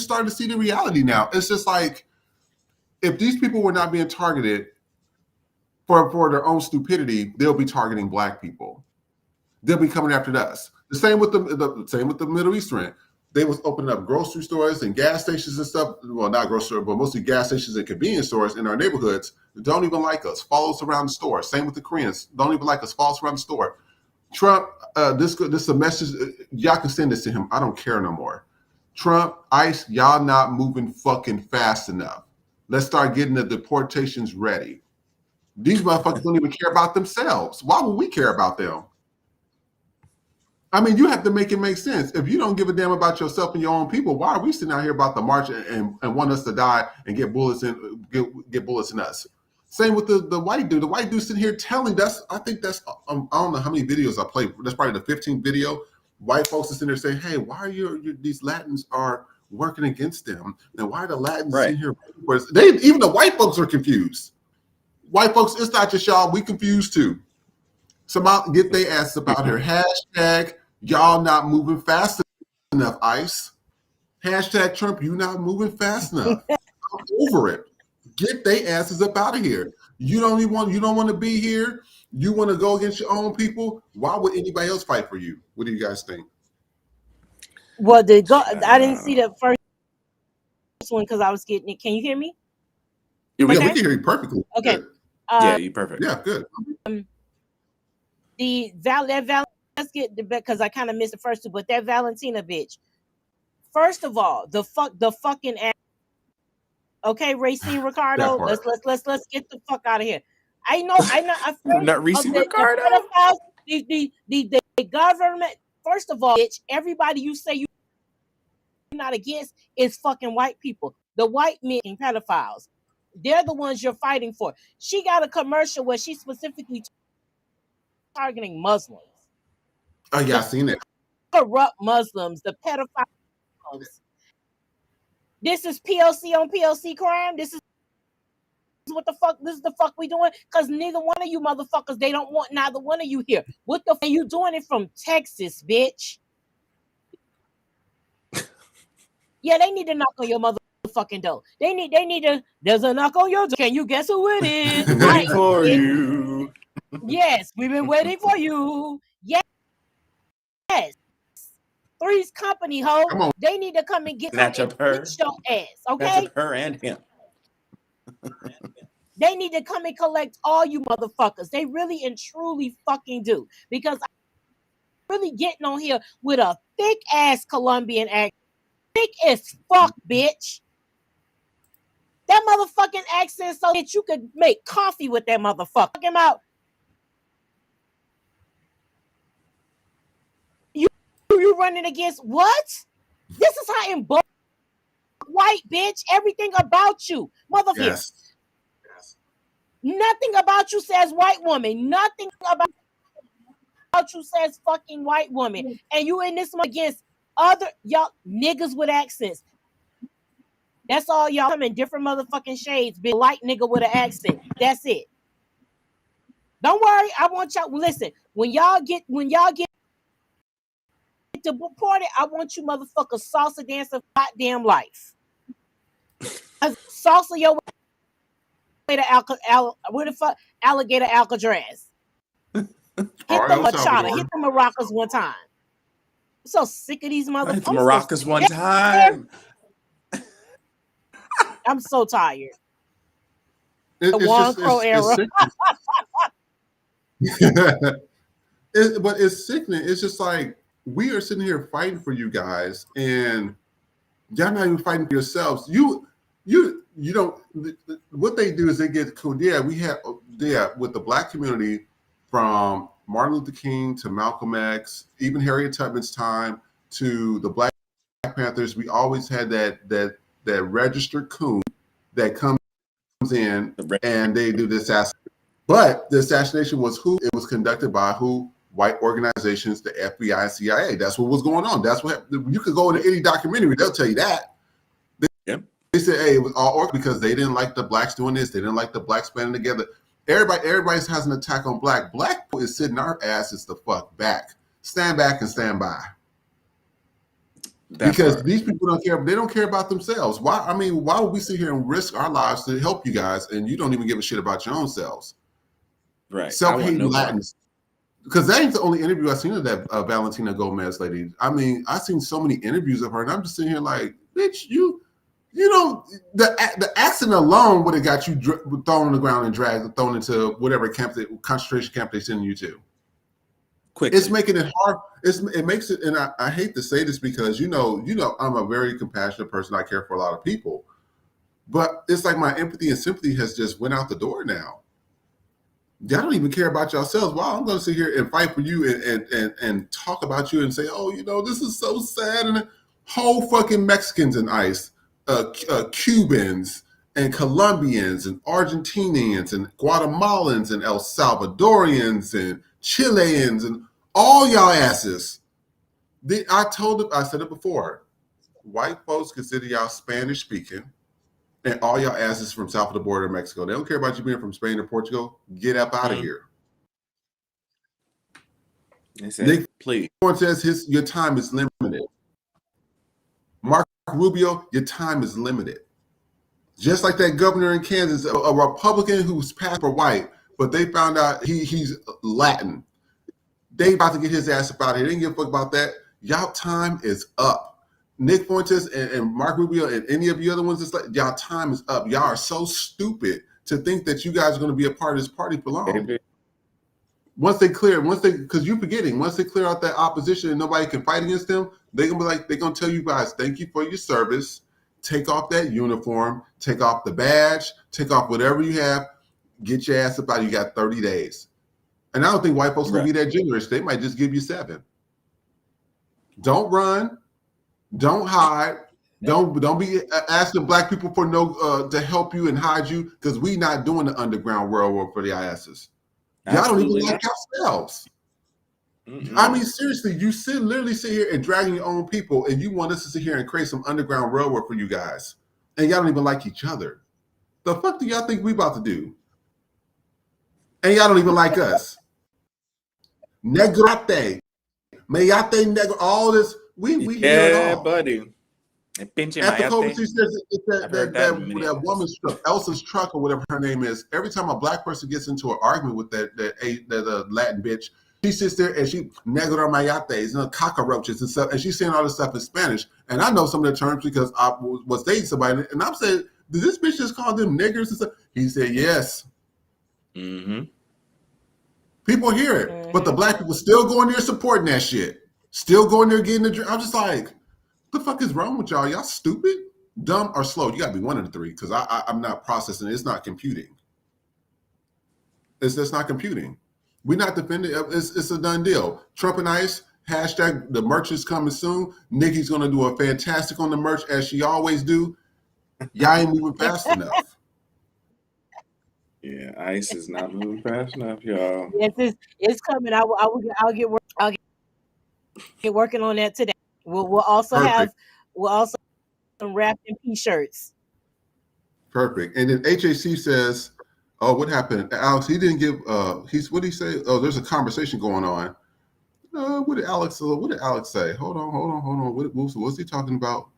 starting to see the reality now. It's just like, if these people were not being targeted for their own stupidity, they'll be targeting black people. They'll be coming after us. The same with the same with the Middle Eastern. They was opening up grocery stores and gas stations and stuff. Well, not grocery stores, but mostly gas stations and convenience stores in our neighborhoods. Don't even like us. Follow us around the store. Same with the Koreans. Don't even like us. Follow us around the store. Trump, this is a message. Y'all can send this to him. I don't care no more. Trump, ICE, y'all not moving fucking fast enough. Let's start getting the deportations ready. These motherfuckers don't even care about themselves. Why would we care about them? I mean, you have to make it make sense. If you don't give a damn about yourself and your own people, why are we sitting out here about the march and want us to die and get bullets in us? Same with the white dude. The white dude sitting here telling us, I think that's, I don't know how many videos I played. That's probably the 15th video. White folks are sitting there saying, hey, why are these Latins are working against them? And why are the Latins in here? Even the white folks are confused. White folks, it's not just y'all. We confused too. Somebody get their ass about here. Hashtag y'all not moving fast enough, ICE. Hashtag Trump, you not moving fast enough. I'm over it. Get their asses up out of here. You don't want to be here. You want to go against your own people. Why would anybody else fight for you? What do you guys think? Well, I didn't see the first one because I was getting it. Can you hear me? Yeah, we can hear you perfectly. Okay. Yeah, you perfect. Yeah, good. Let's get the because I kind of missed the first two, but that Valentina bitch. First of all, the fucking ass. Okay, Racine Ricardo. Let's get the fuck out of here. I know. Not Racine Ricardo. The government. First of all, bitch, everybody you say you're not against is fucking white people. The white men pedophiles. They're the ones you're fighting for. She got a commercial where she's specifically targeting Muslims. Oh yeah, I've seen it. Corrupt Muslims, the pedophiles. This is PLC on PLC crime. This is what the fuck. This is the fuck we doing because neither one of you motherfuckers. They don't want neither one of you here. What the fuck are you doing it from Texas, bitch? Yeah, they need to knock on your motherfucking fucking door. They need to. There's a knock on your door. Can you guess who it is? Waiting for you. Yes, we've been waiting for you. Yes. Three's Company, ho. They need to come and get Snatch up her. Get your ass, okay? Snatch up her and him. They need to come and collect all you motherfuckers. They really and truly fucking do. Because I'm really getting on here with a thick ass Colombian accent. Thick as fuck, bitch. That motherfucking accent so that you could make coffee with that motherfucker. Talking about you running against what? This is how in white bitch, everything about you, motherfucker. Yes. Nothing about you says white woman. Nothing about you says fucking white woman. And you in this one against other y'all niggas with accents. That's all y'all come in different motherfucking shades. Be light nigga with an accent. That's it. Don't worry. I want y'all. Listen, when y'all get to report it, I want you motherfuckers salsa dancing goddamn life. Salsa your way to where the fuck alligator Alcatraz. Hit the Machada. Hit the maracas one time. I'm so sick of these motherfuckers. Hit the maracas one time. I'm so tired. The Juan Crow era. But it's sickening. It's just like we are sitting here fighting for you guys, and y'all not even fighting for yourselves. You don't. What they do is they get cool. Yeah, we have with the black community from Martin Luther King to Malcolm X, even Harriet Tubman's time to the Black Panthers. We always had that registered coon that comes in and they do this assassination. But the assassination was who? It was conducted by who? White organizations, the FBI and CIA. That's what was going on. That's what you could go into any documentary, they'll tell you that. They said, hey, it was all because they didn't like the blacks doing this. They didn't like the blacks banding together. Everybody has an attack on black. Black people is sitting our asses the fuck back. Stand back and stand by. Because these people don't care. They don't care about themselves. Why? I mean, why would we sit here and risk our lives to help you guys, and you don't even give a shit about your own selves? Right. Self-hating Latins. Because that ain't the only interview I've seen of that Valentina Gomez lady. I mean, I've seen so many interviews of her, and I'm just sitting here like, bitch, you know, the accent alone would have got you thrown on the ground and thrown into whatever concentration camp they send you to. Quick, it's making it hard. It makes it, and I hate to say this because you know, I'm a very compassionate person. I care for a lot of people, but it's like my empathy and sympathy has just went out the door now. Y'all don't even care about yourselves. Wow, I'm going to sit here and fight for you and talk about you and say, oh, you know, this is so sad. And whole fucking Mexicans in ICE, Cubans and Colombians and Argentinians and Guatemalans and El Salvadorians and Chileans and all y'all asses. I said it before. White folks consider y'all Spanish speaking. And all y'all asses from south of the border of Mexico. They don't care about you being from Spain or Portugal. Get up out of here. Nick, please. Says your time is limited. Mark Rubio, your time is limited. Just like that governor in Kansas, a Republican who's passed for white, but they found out he's Latin. They about to get his ass up out of here. They didn't give a fuck about that. Y'all time is up. Nick Fuentes and Mark Rubio and any of the other ones, it's like y'all time is up. Y'all are so stupid to think that you guys are going to be a part of this party for long. Once they clear out that opposition and nobody can fight against them, they're gonna tell you guys, thank you for your service. Take off that uniform, take off the badge, take off whatever you have, get your ass up out. You got 30 days. And I don't think white folks will be that generous. They might just give you 7. Don't run. Don't hide. Don't be asking black people for to help you and hide you, because we not doing the underground railroad for the asses. Y'all don't even like yourselves. I mean, seriously, you literally sit here and dragging your own people, and you want us to sit here and create some underground railroad for you guys, and y'all don't even like each other. The fuck do y'all think we about to do? And y'all don't even like us. Negrate, mayate, negro, all this. We hear it all, buddy. Pinche At the Mayate. Culver, she says it's I've heard that many that times. woman's truck, Elsa's truck or whatever her name is. Every time a black person gets into an argument with that Latin bitch, she sits there and she negro mayates and cockroaches and stuff, and she's saying all this stuff in Spanish. And I know some of the terms because I was dating somebody, and I'm saying, did this bitch just call them niggers and stuff? He said yes. Mm-hmm. People hear it, but the black people still going there supporting that shit. Still going there getting the drink. I'm just like, the fuck is wrong with y'all? Y'all stupid, dumb, or slow? You gotta be one of the three because I'm not processing it. It's not computing. It's just not computing. We're not defending. It's a done deal. Trump and ICE, hashtag the merch is coming soon. Nikki's gonna do a fantastic on the merch as she always do. Y'all ain't moving fast enough. Yeah, ICE is not moving fast enough, y'all. Yes, it's coming. I'll get working on that today. We'll also have some wrapped in t-shirts. Perfect. And then HAC says, "Oh, what happened, Alex? He didn't give. What did he say? Oh, there's a conversation going on. What did Alex say? Hold on. What was he talking about?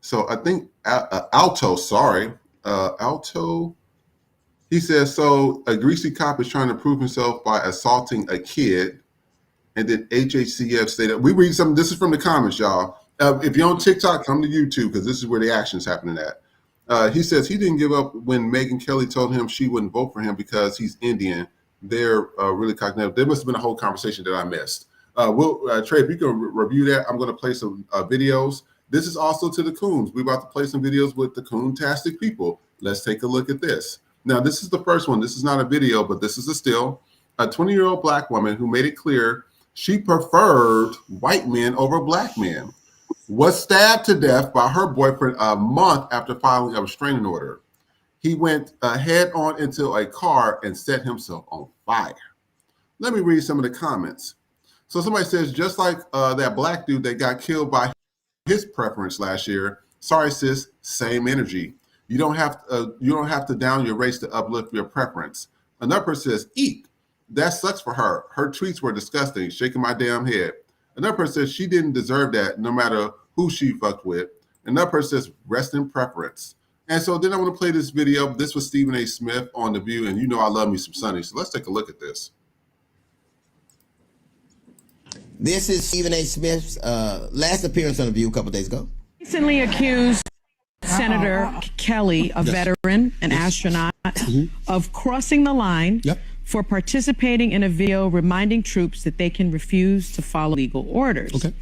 So I think Alto. Sorry, Alto. He says so. A greasy cop is trying to prove himself by assaulting a kid." And then HHCF stated, we read some, this is from the comments, y'all. If you're on TikTok, come to YouTube because this is where the action's happening at. He says he didn't give up when Megyn Kelly told him she wouldn't vote for him because he's Indian. They're really cognitive. There must have been a whole conversation that I missed. Trey, if you can review that, I'm going to play some videos. This is also to the Coons. We're about to play some videos with the Coontastic people. Let's take a look at this. Now, this is the first one. This is not a video, but this is a still. A 20-year-old black woman who made it clear she preferred white men over black men was stabbed to death by her boyfriend a month after filing a restraining order. He went head on into a car and set himself on fire. Let me read some of the comments. So somebody says, just like that black dude that got killed by his preference last year. Sorry, sis, same energy. You don't have to down your race to uplift your preference. Another person says, eat. That sucks for her. Her tweets were disgusting, shaking my damn head. Another person says she didn't deserve that no matter who she fucked with. Another person says rest in preference. And so then I want to play this video. This was Stephen A. Smith on The View, and you know I love me some Sunny. So let's take a look at this. This is Stephen A. Smith's last appearance on The View a couple days ago. Recently accused Senator Kelly, a veteran, an astronaut, of crossing the line for participating in a video reminding troops that they can refuse to follow legal orders. Okay.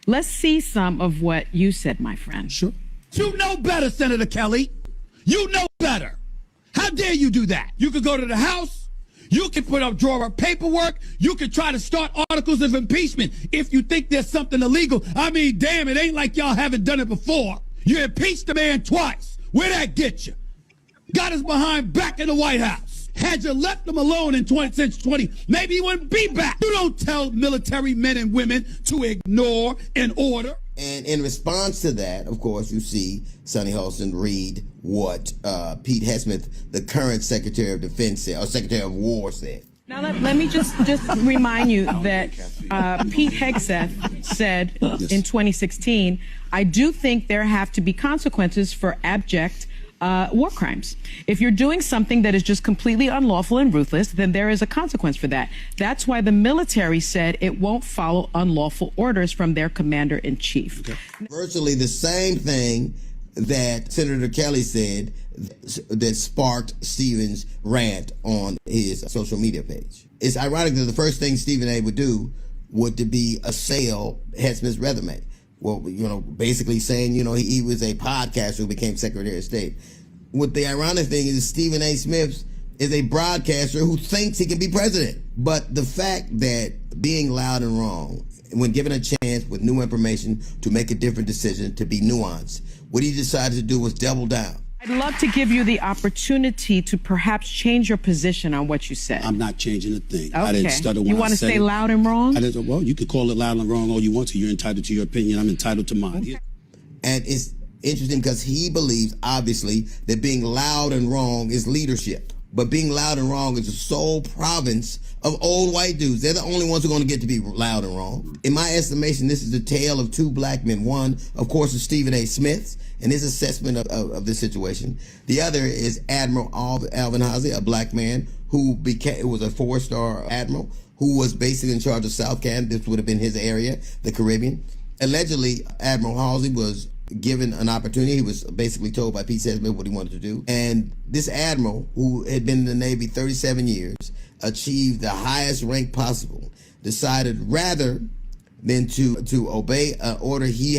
Let's see some of what you said, my friend. Sure. You know better, Senator Kelly. You know better. How dare you do that? You could go to the House. You can draw up paperwork. You can try to start articles of impeachment if you think there's something illegal. I mean, damn, it ain't like y'all haven't done it before. You impeached the man twice. Where'd that get you? Got us behind back in the White House. Had you left him alone in 2020, maybe he wouldn't be back. You don't tell military men and women to ignore an order. And in response to that, of course, you see Sonny Holston read what Pete Hegseth, the current Secretary of Defense said, or Secretary of War said. Now let me just remind you that Pete Hegseth said in 2016, I do think there have to be consequences for abject war crimes. If you're doing something that is just completely unlawful and ruthless, then there is a consequence for that. That's why the military said it won't follow unlawful orders from their commander-in-chief. Okay. Virtually the same thing that Senator Kelly said that sparked Stephen's rant on his social media page. It's ironic that the first thing Stephen A. would do would to be assail Hegseth's resume. Well, basically saying, he was a podcaster who became Secretary of State. What the ironic thing is Stephen A. Smith is a broadcaster who thinks he can be president. But the fact that being loud and wrong, when given a chance with new information to make a different decision, to be nuanced, what he decided to do was double down. I'd love to give you the opportunity to perhaps change your position on what you said. I'm not changing a thing. Okay. I didn't stutter when you want to stay loud and wrong? Well, you could call it loud and wrong all you want to. You're entitled to your opinion. I'm entitled to mine. Okay. And it's interesting because he believes, obviously, that being loud and wrong is leadership. but being loud and wrong is the sole province of old white dudes. They're the only ones who are going to get to be loud and wrong. In my estimation, this is the tale of two black men. One, of course, is Stephen A. Smith and his assessment of this situation. The other is Admiral Alvin Halsey, a black man who was a 4-star admiral who was basically in charge of South Canada. This would have been his area, the Caribbean. Allegedly, Admiral Halsey was given an opportunity. He was basically told by Pete Smith what he wanted to do. And this admiral, who had been in the Navy 37 years, achieved the highest rank possible, decided rather than to obey an order he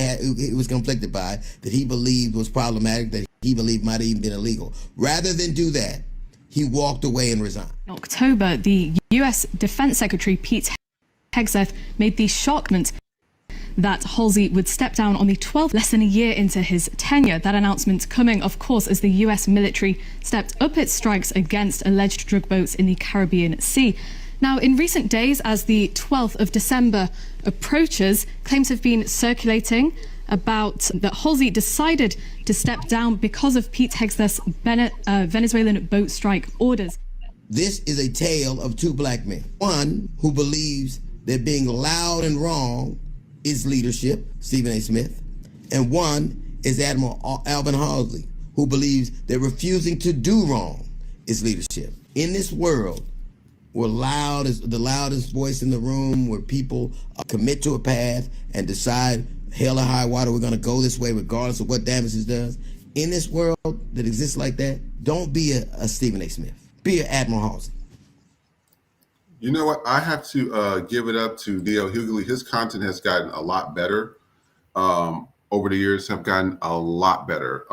was conflicted by, that he believed was problematic, that he believed might have even been illegal. Rather than do that, he walked away and resigned. In October, the U.S. Defense Secretary Pete Hegseth made the shockment that Halsey would step down on the 12th, less than a year into his tenure. That announcement coming, of course, as the U.S. military stepped up its strikes against alleged drug boats in the Caribbean Sea. Now, in recent days, as the 12th of December approaches, claims have been circulating about that Halsey decided to step down because of Pete Hegseth's Venezuelan boat strike orders. This is a tale of two black men. One who believes that being loud and wrong is leadership, Stephen A. Smith, and one is Admiral Alvin Halsey, who believes that refusing to do wrong is leadership. In this world, where loud is the loudest voice in the room, where people commit to a path and decide, hell or high water, we're going to go this way regardless of what damage it does. In this world that exists like that, don't be a Stephen A. Smith. Be an Admiral Halsey. You know what? I have to give it up to D.L. Hughley. His content has gotten a lot better over the years. Have gotten a lot better.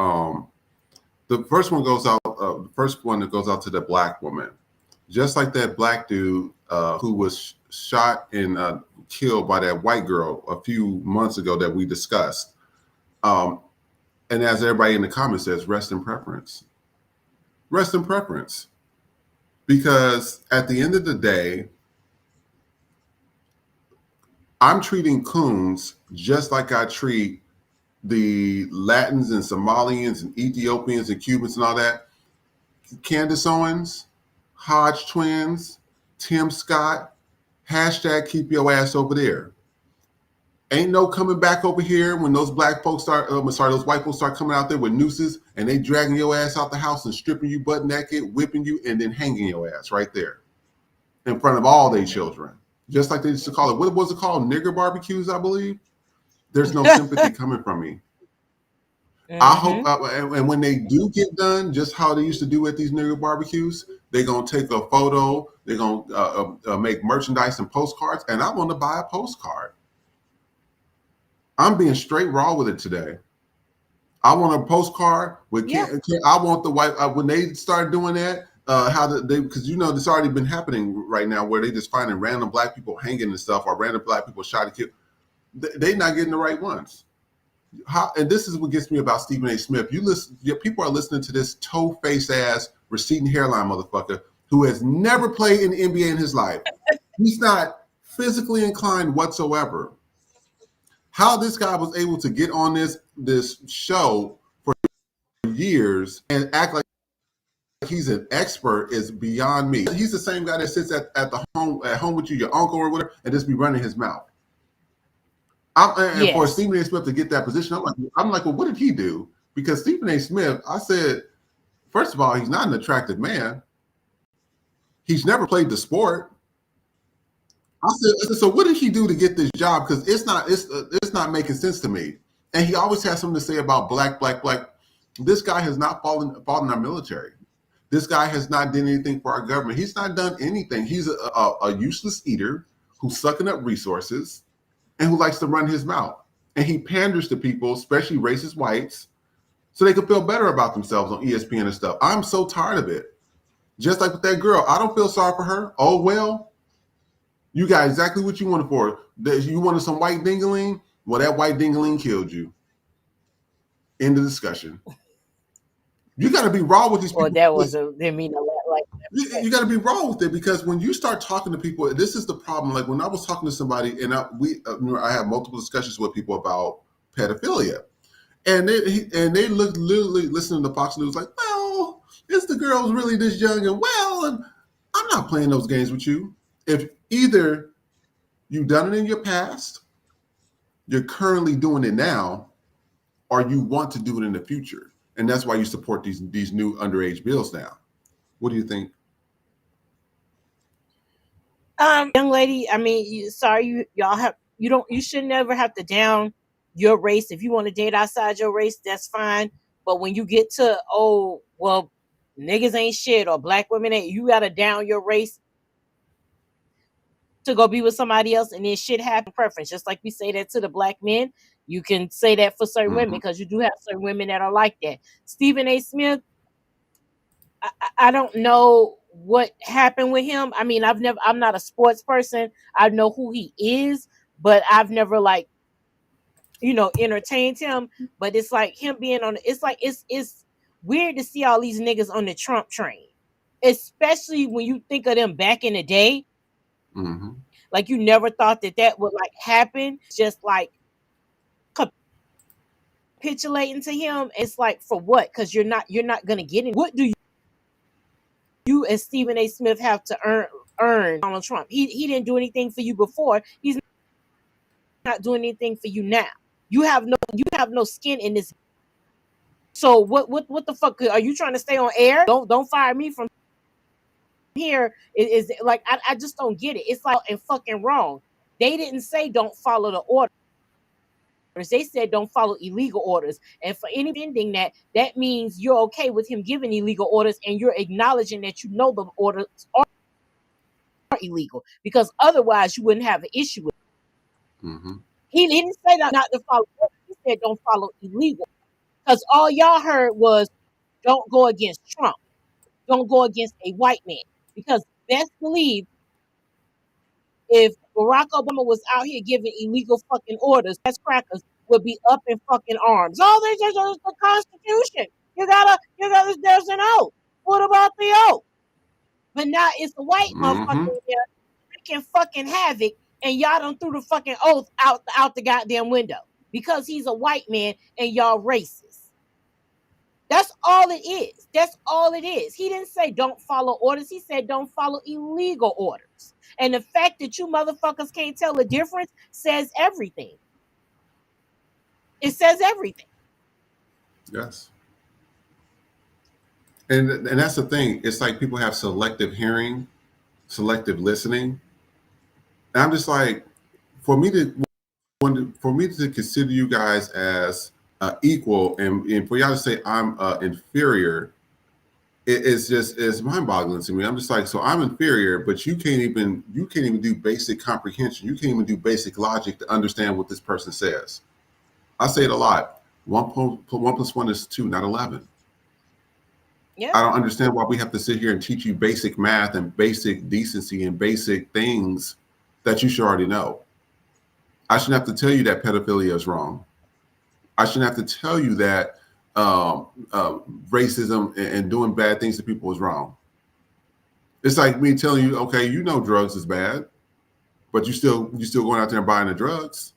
The first one goes out. The first one that goes out to the black woman, just like that black dude who was shot and killed by that white girl a few months ago that we discussed. And as everybody in the comments says, rest in preference. Rest in preference. Because at the end of the day, I'm treating coons just like I treat the Latins and Somalians and Ethiopians and Cubans and all that. Candace Owens, Hodge twins, Tim Scott, hashtag keep your ass over there. Ain't no coming back over here when those black folks start, those white folks start coming out there with nooses and they dragging your ass out the house and stripping you butt naked, whipping you, and then hanging your ass right there in front of all their children. Just like they used to call it. What was it called? Nigger barbecues, I believe. There's no sympathy coming from me. Mm-hmm. I hope, and when they do get done, just how they used to do at these nigger barbecues, they're going to take a photo, they're going to make merchandise and postcards, and I want to buy a postcard. I'm being straight raw with it today. I want a postcard with. I want the white when they start doing that. Because it's already been happening right now where they just finding random black people hanging and stuff, or random black people shot and killed. They're not getting the right ones. And this is what gets me about Stephen A. Smith. People are listening to this toe-face ass, receding hairline motherfucker who has never played in the NBA in his life. He's not physically inclined whatsoever. How this guy was able to get on this show for years and act like he's an expert is beyond me. He's the same guy that sits at home with you, your uncle or whatever, and just be running his mouth. For Stephen A. Smith to get that position, I'm like, well, what did he do? Because Stephen A. Smith, I said, first of all, he's not an attractive man. He's never played the sport. I said, so what did he do to get this job? Because it's not making sense to me. And he always has something to say about black. This guy has not fought in our military. This guy has not done anything for our government. He's not done anything. He's a useless eater who's sucking up resources and who likes to run his mouth. And he panders to people, especially racist whites, so they can feel better about themselves on ESPN and stuff. I'm so tired of it. Just like with that girl, I don't feel sorry for her. Oh, well. You got exactly what you wanted for her. You wanted some white dingaling? Well, that white dingaling killed you. End of discussion. You got to be raw with these people. Well, didn't mean a lot like that. You got to be raw with it, because when you start talking to people, this is the problem. Like when I was talking to somebody, and I have multiple discussions with people about pedophilia, and they literally listening to Fox News like, well, Is the girls really this young? And well, and I'm not playing those games with you. If either you've done it in your past, you're currently doing it now, or you want to do it in the future. And that's why you support these new underage bills now. What do you think? Young lady, I mean, you should never have to down your race. If you want to date outside your race, that's fine. But when you get to, oh, well, niggas ain't shit or black women ain't, you gotta down your race to go be with somebody else, and then shit happen preference. Just like we say that to the black men, you can say that for certain women, because you do have certain women that are like that. Stephen A. Smith, I don't know what happened with him. I mean, I'm not a sports person. I know who he is, but I've never entertained him. But it's like him being on. It's weird to see all these niggas on the Trump train, especially when you think of them back in the day. Mm-hmm. Like you never thought that would happen. Just like capitulating to him. It's like, for what? Because you're not gonna get it. What do you as Stephen A. Smith have to earn Donald Trump? He didn't do anything for you before. He's not doing anything for you now. You have no skin in this. So what the fuck are you trying to stay on air? Don't fire me from here. Is like, I just don't get it. It's like, and fucking wrong. They didn't say don't follow the order. They said don't follow illegal orders. And for any ending that means you're okay with him giving illegal orders, and you're acknowledging that you know the orders are illegal, because otherwise you wouldn't have an issue with it. Mm-hmm. He didn't say not to follow orders. He said don't follow illegal. Because all y'all heard was don't go against Trump. Don't go against a white man. Because best believe if Barack Obama was out here giving illegal fucking orders, that's crackers would be up in fucking arms. Oh, there's the Constitution. There's an oath. What about the oath? But now it's a white motherfucker in there wreaking fucking havoc, and y'all done threw the fucking oath out the goddamn window because he's a white man and y'all racist. That's all it is. That's all it is. He didn't say don't follow orders. He said don't follow illegal orders. And the fact that you motherfuckers can't tell the difference says everything. It says everything. Yes. And that's the thing. It's like people have selective hearing, selective listening. And I'm just like, for me to consider you guys as equal, and for y'all to say I'm inferior, it's mind-boggling to me. I'm just like, so I'm inferior, but you can't even do basic comprehension. You can't even do basic logic to understand what this person says. I say it a lot. 1 + 1 is 2, not 11. Yeah. I don't understand why we have to sit here and teach you basic math and basic decency and basic things that you should already know. I shouldn't have to tell you that pedophilia is wrong. I shouldn't have to tell you that racism and doing bad things to people is wrong. It's like me telling you, okay, you know drugs is bad, but you still going out there and buying the drugs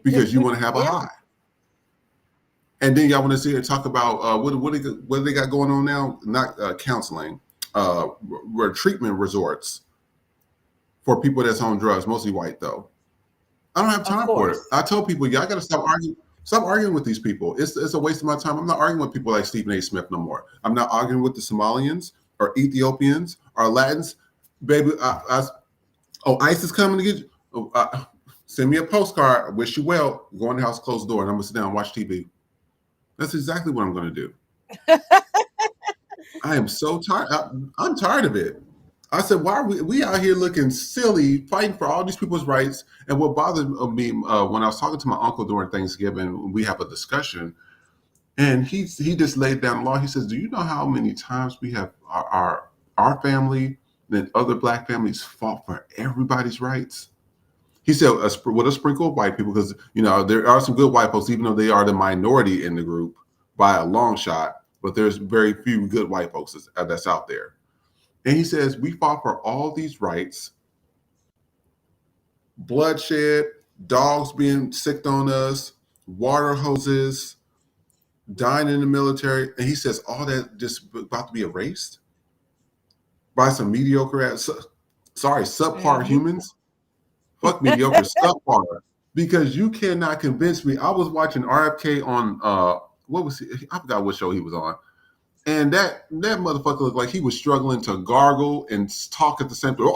because you want to have a high. And then y'all want to sit here and talk about what do they got going on now? Not counseling, treatment resorts for people that's on drugs, mostly white though. I don't have time for it. I tell people, y'all got to stop arguing with these people. It's a waste of my time. I'm not arguing with people like Stephen A. Smith no more. I'm not arguing with the Somalians or Ethiopians or Latins. Baby, ICE is coming to get you. Send me a postcard. I wish you well. Go in the house, close the door, and I'm going to sit down and watch TV. That's exactly what I'm going to do. I am so tired. I'm tired of it. I said, why are we out here looking silly, fighting for all these people's rights? And what bothered me when I was talking to my uncle during Thanksgiving, we have a discussion, and he just laid down the law. He says, do you know how many times we have our family and other black families fought for everybody's rights? He said, with a sprinkle of white people, because there are some good white folks, even though they are the minority in the group by a long shot, but there's very few good white folks that's out there. And he says, we fought for all these rights, bloodshed, dogs being sicked on us, water hoses, dying in the military, and he says all that just about to be erased by some mediocre ass, subpar humans. Fuck mediocre, subpar. Because you cannot convince me. I was watching RFK on what was he? I forgot what show he was on, and that motherfucker looked like he was struggling to gargle and talk at the same time.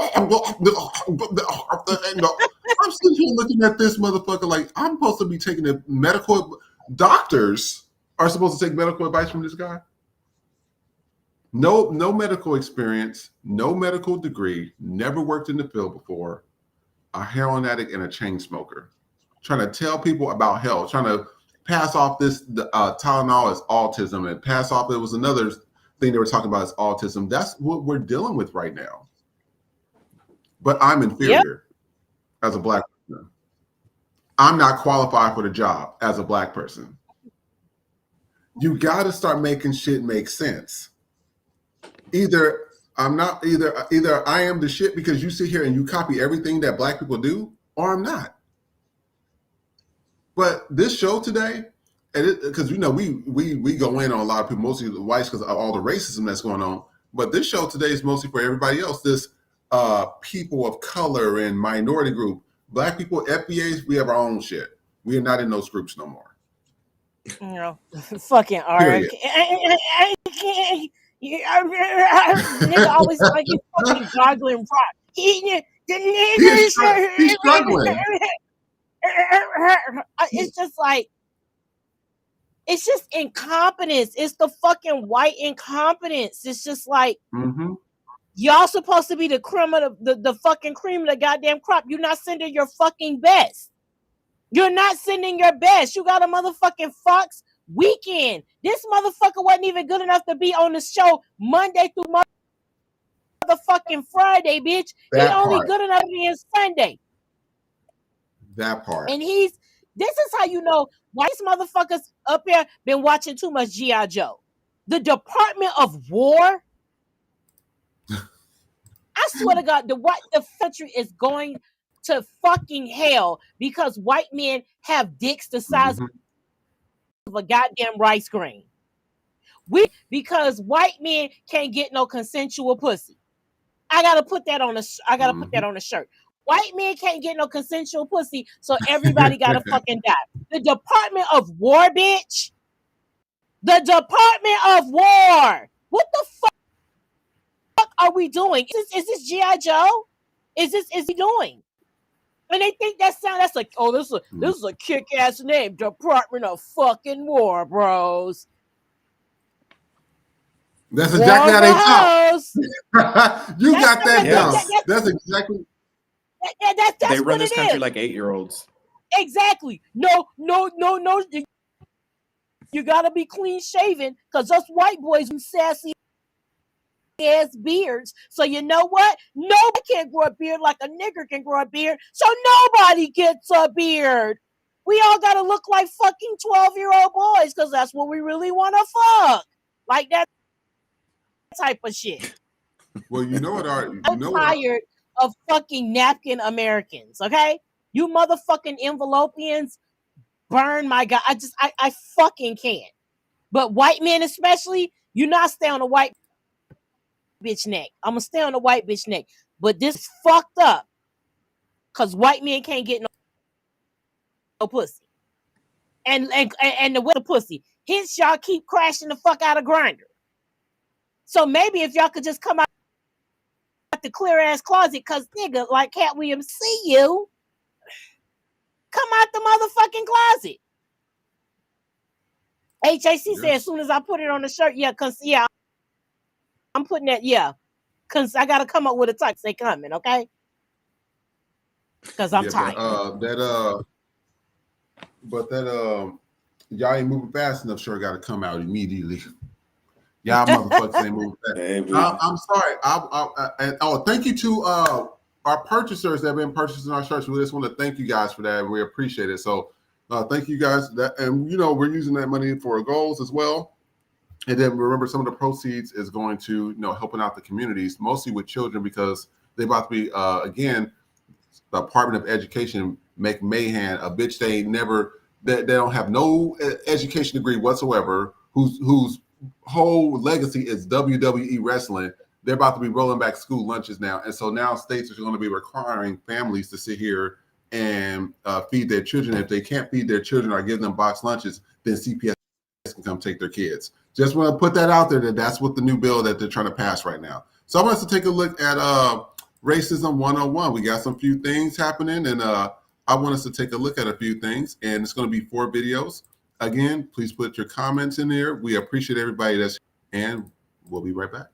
I'm sitting here looking at this motherfucker like I'm supposed to be taking the medical. Doctors are supposed to take medical advice from this guy. No medical experience, no medical degree, never worked in the field before, a heroin addict and a chain smoker, trying to tell people about health, trying to pass off this Tylenol as autism, and pass off, it was another thing they were talking about as autism. That's what we're dealing with right now. But I'm inferior as a Black person. I'm not qualified for the job as a Black person. You got to start making shit make sense. Either I am the shit because you sit here and you copy everything that Black people do, or I'm not. But this show today, because we go in on a lot of people, mostly the whites, because of all the racism that's going on. But this show today is mostly for everybody else. This people of color and minority group, Black people, FBAs, we have our own shit. We are not in those groups no more. You know, fucking RFK. Nigga always like he's fucking goggling rock. He's struggling. It's just like, it's just incompetence. It's the fucking white incompetence. It's just like, y'all supposed to be the cream of the fucking cream of the goddamn crop. You're not sending your fucking best. You're not sending your best. You got a motherfucking Fox weekend. This motherfucker wasn't even good enough to be on the show Monday through motherfucking Friday, bitch. He only good enough to be in Sunday. That part. And this is how you know why these motherfuckers up here been watching too much G.I. Joe. The Department of War. I swear to God, the country is going to fucking hell because white men have dicks the size of a goddamn rice grain. Because white men can't get no consensual pussy. I gotta put that on a shirt. White men can't get no consensual pussy, so everybody gotta fucking die. The Department of War, bitch. The Department of War. What the fuck are we doing? Is this G.I. Joe? Is he doing? And they think that's like, oh, this is a kick-ass name, Department of fucking War, bros. That's exactly how they talk. You got that down. That's exactly. That's they run what this it country is. like 8-year-olds. Exactly. No. You gotta be clean shaven because us white boys with sassy ass beards. So you know what? Nobody can grow a beard like a nigger can grow a beard. So nobody gets a beard. We all gotta look like fucking 12-year-old boys because that's what we really want to fuck. Like that type of shit. Well, you know what? I'm tired of fucking napkin Americans. Okay, you motherfucking envelopians, burn my God. I fucking can't. But white men especially, you not stay on a white bitch neck. I'm gonna stay on the white bitch neck. But this is fucked up because white men can't get no pussy. And the pussy. Hence y'all keep crashing the fuck out of Grindr. So maybe if y'all could just come out the clear ass closet, because nigga, like Cat Williams, see you. Come out the motherfucking closet. HAC said as soon as I put it on the shirt, I'm putting that, because I gotta come up with a type. They coming, okay? Because I'm tired. Y'all ain't moving fast enough. Sure, got to come out immediately. Y'all motherfuckers ain't moving fast. I'm sorry. And thank you to our purchasers that have been purchasing our shirts. We just want to thank you guys for that, and we appreciate it. So thank you guys. And we're using that money for goals as well. And then remember, some of the proceeds is going to helping out the communities, mostly with children, because they're about to be again, the Department of Education make Mahan a bitch they ain't never that they don't have no education degree whatsoever, whose whole legacy is WWE wrestling. They're about to be rolling back school lunches now. And so now states are going to be requiring families to sit here and feed their children. If they can't feed their children or give them boxed lunches, then CPS can come take their kids. Just want to put that out there that that's what the new bill that they're trying to pass right now. So I want us to take a look at Racism 101. We got some few things happening, and I want us to take a look at a few things, and it's going to be 4 videos. Again, please put your comments in there. We appreciate everybody that's here, and we'll be right back.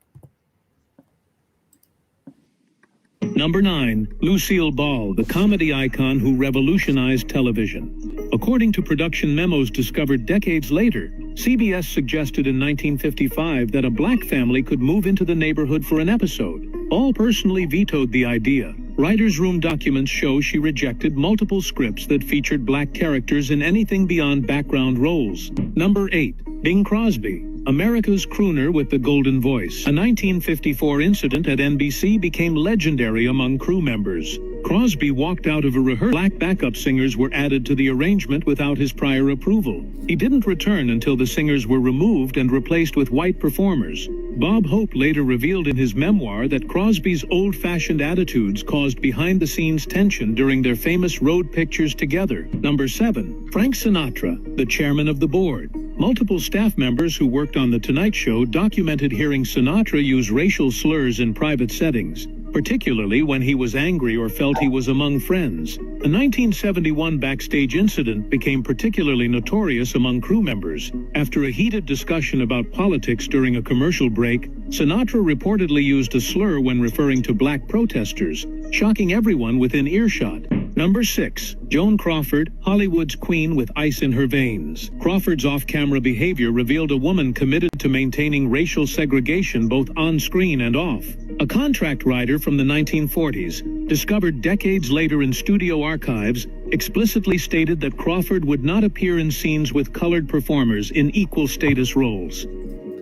Number 9, Lucille Ball, the comedy icon who revolutionized television. According to production memos discovered decades later, CBS suggested in 1955 that a black family could move into the neighborhood for an episode. Ball personally vetoed the idea. Writers' room documents show she rejected multiple scripts that featured black characters in anything beyond background roles. Number 8, Bing Crosby, America's crooner with the golden voice. A 1954 incident at NBC became legendary among crew members. Crosby walked out of a rehearsal. Black backup singers were added to the arrangement without his prior approval. He didn't return until the singers were removed and replaced with white performers. Bob Hope later revealed in his memoir that Crosby's old-fashioned attitudes caused behind-the-scenes tension during their famous road pictures together. Number 7, Frank Sinatra, the chairman of the board. Multiple staff members who worked on The Tonight Show documented hearing Sinatra use racial slurs in private settings, particularly when he was angry or felt he was among friends. A 1971 backstage incident became particularly notorious among crew members. After a heated discussion about politics during a commercial break, Sinatra reportedly used a slur when referring to black protesters, shocking everyone within earshot. Number 6, Joan Crawford, Hollywood's queen with ice in her veins. Crawford's off-camera behavior revealed a woman committed to maintaining racial segregation both on-screen and off. A contract writer from the 1940s, discovered decades later in studio archives, explicitly stated that Crawford would not appear in scenes with colored performers in equal status roles.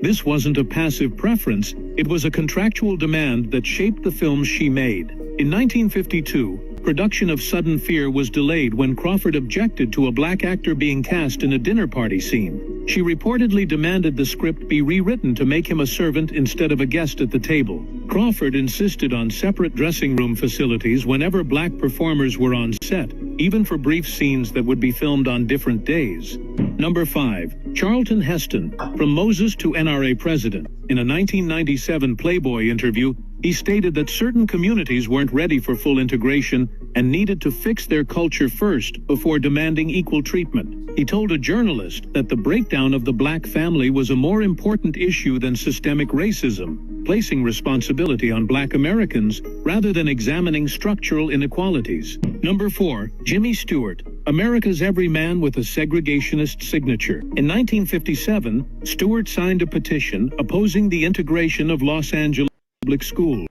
This wasn't a passive preference, it was a contractual demand that shaped the films she made. In 1952, production of Sudden Fear was delayed when Crawford objected to a black actor being cast in a dinner party scene. She reportedly demanded the script be rewritten to make him a servant instead of a guest at the table. Crawford insisted on separate dressing room facilities whenever black performers were on set, even for brief scenes that would be filmed on different days. Number 5, Charlton Heston, From Moses to NRA President. In a 1997 Playboy interview, he stated that certain communities weren't ready for full integration and needed to fix their culture first before demanding equal treatment. He told a journalist that the breakdown of the black family was a more important issue than systemic racism, placing responsibility on black Americans rather than examining structural inequalities. Number 4, Jimmy Stewart, America's everyman with a segregationist signature. In 1957, Stewart signed a petition opposing the integration of Los Angeles public schools.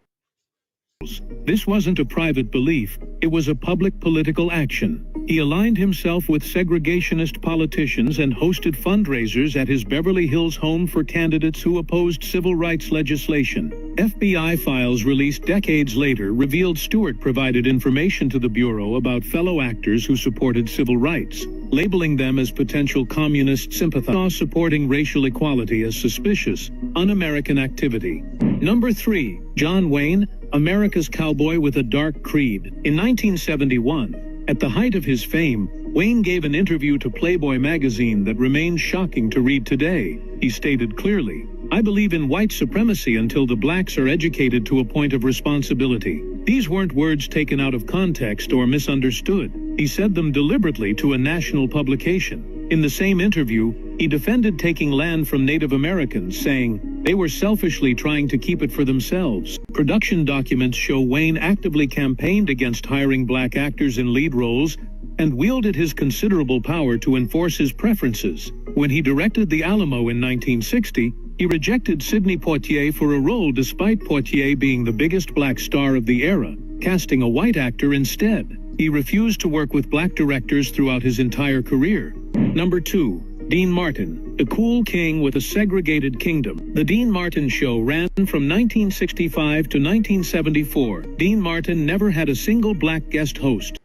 This wasn't a private belief, it was a public political action. He aligned himself with segregationist politicians and hosted fundraisers at his Beverly Hills home for candidates who opposed civil rights legislation. FBI files released decades later revealed Stewart provided information to the Bureau about fellow actors who supported civil rights, labeling them as potential communist sympathizers, supporting racial equality as suspicious, un-American activity. Number 3, John Wayne, America's cowboy with a dark creed. In 1971, at the height of his fame, Wayne gave an interview to Playboy magazine that remains shocking to read today. He stated clearly, "I believe in white supremacy until the blacks are educated to a point of responsibility." These weren't words taken out of context or misunderstood. He said them deliberately to a national publication. In the same interview, he defended taking land from Native Americans, saying they were selfishly trying to keep it for themselves. Production documents show Wayne actively campaigned against hiring black actors in lead roles and wielded his considerable power to enforce his preferences. When he directed The Alamo in 1960, he rejected Sidney Poitier for a role despite Poitier being the biggest black star of the era, casting a white actor instead. He refused to work with black directors throughout his entire career. Number 2, Dean Martin, the cool king with a segregated kingdom. The Dean Martin Show ran from 1965 to 1974. Dean Martin never had a single black guest host.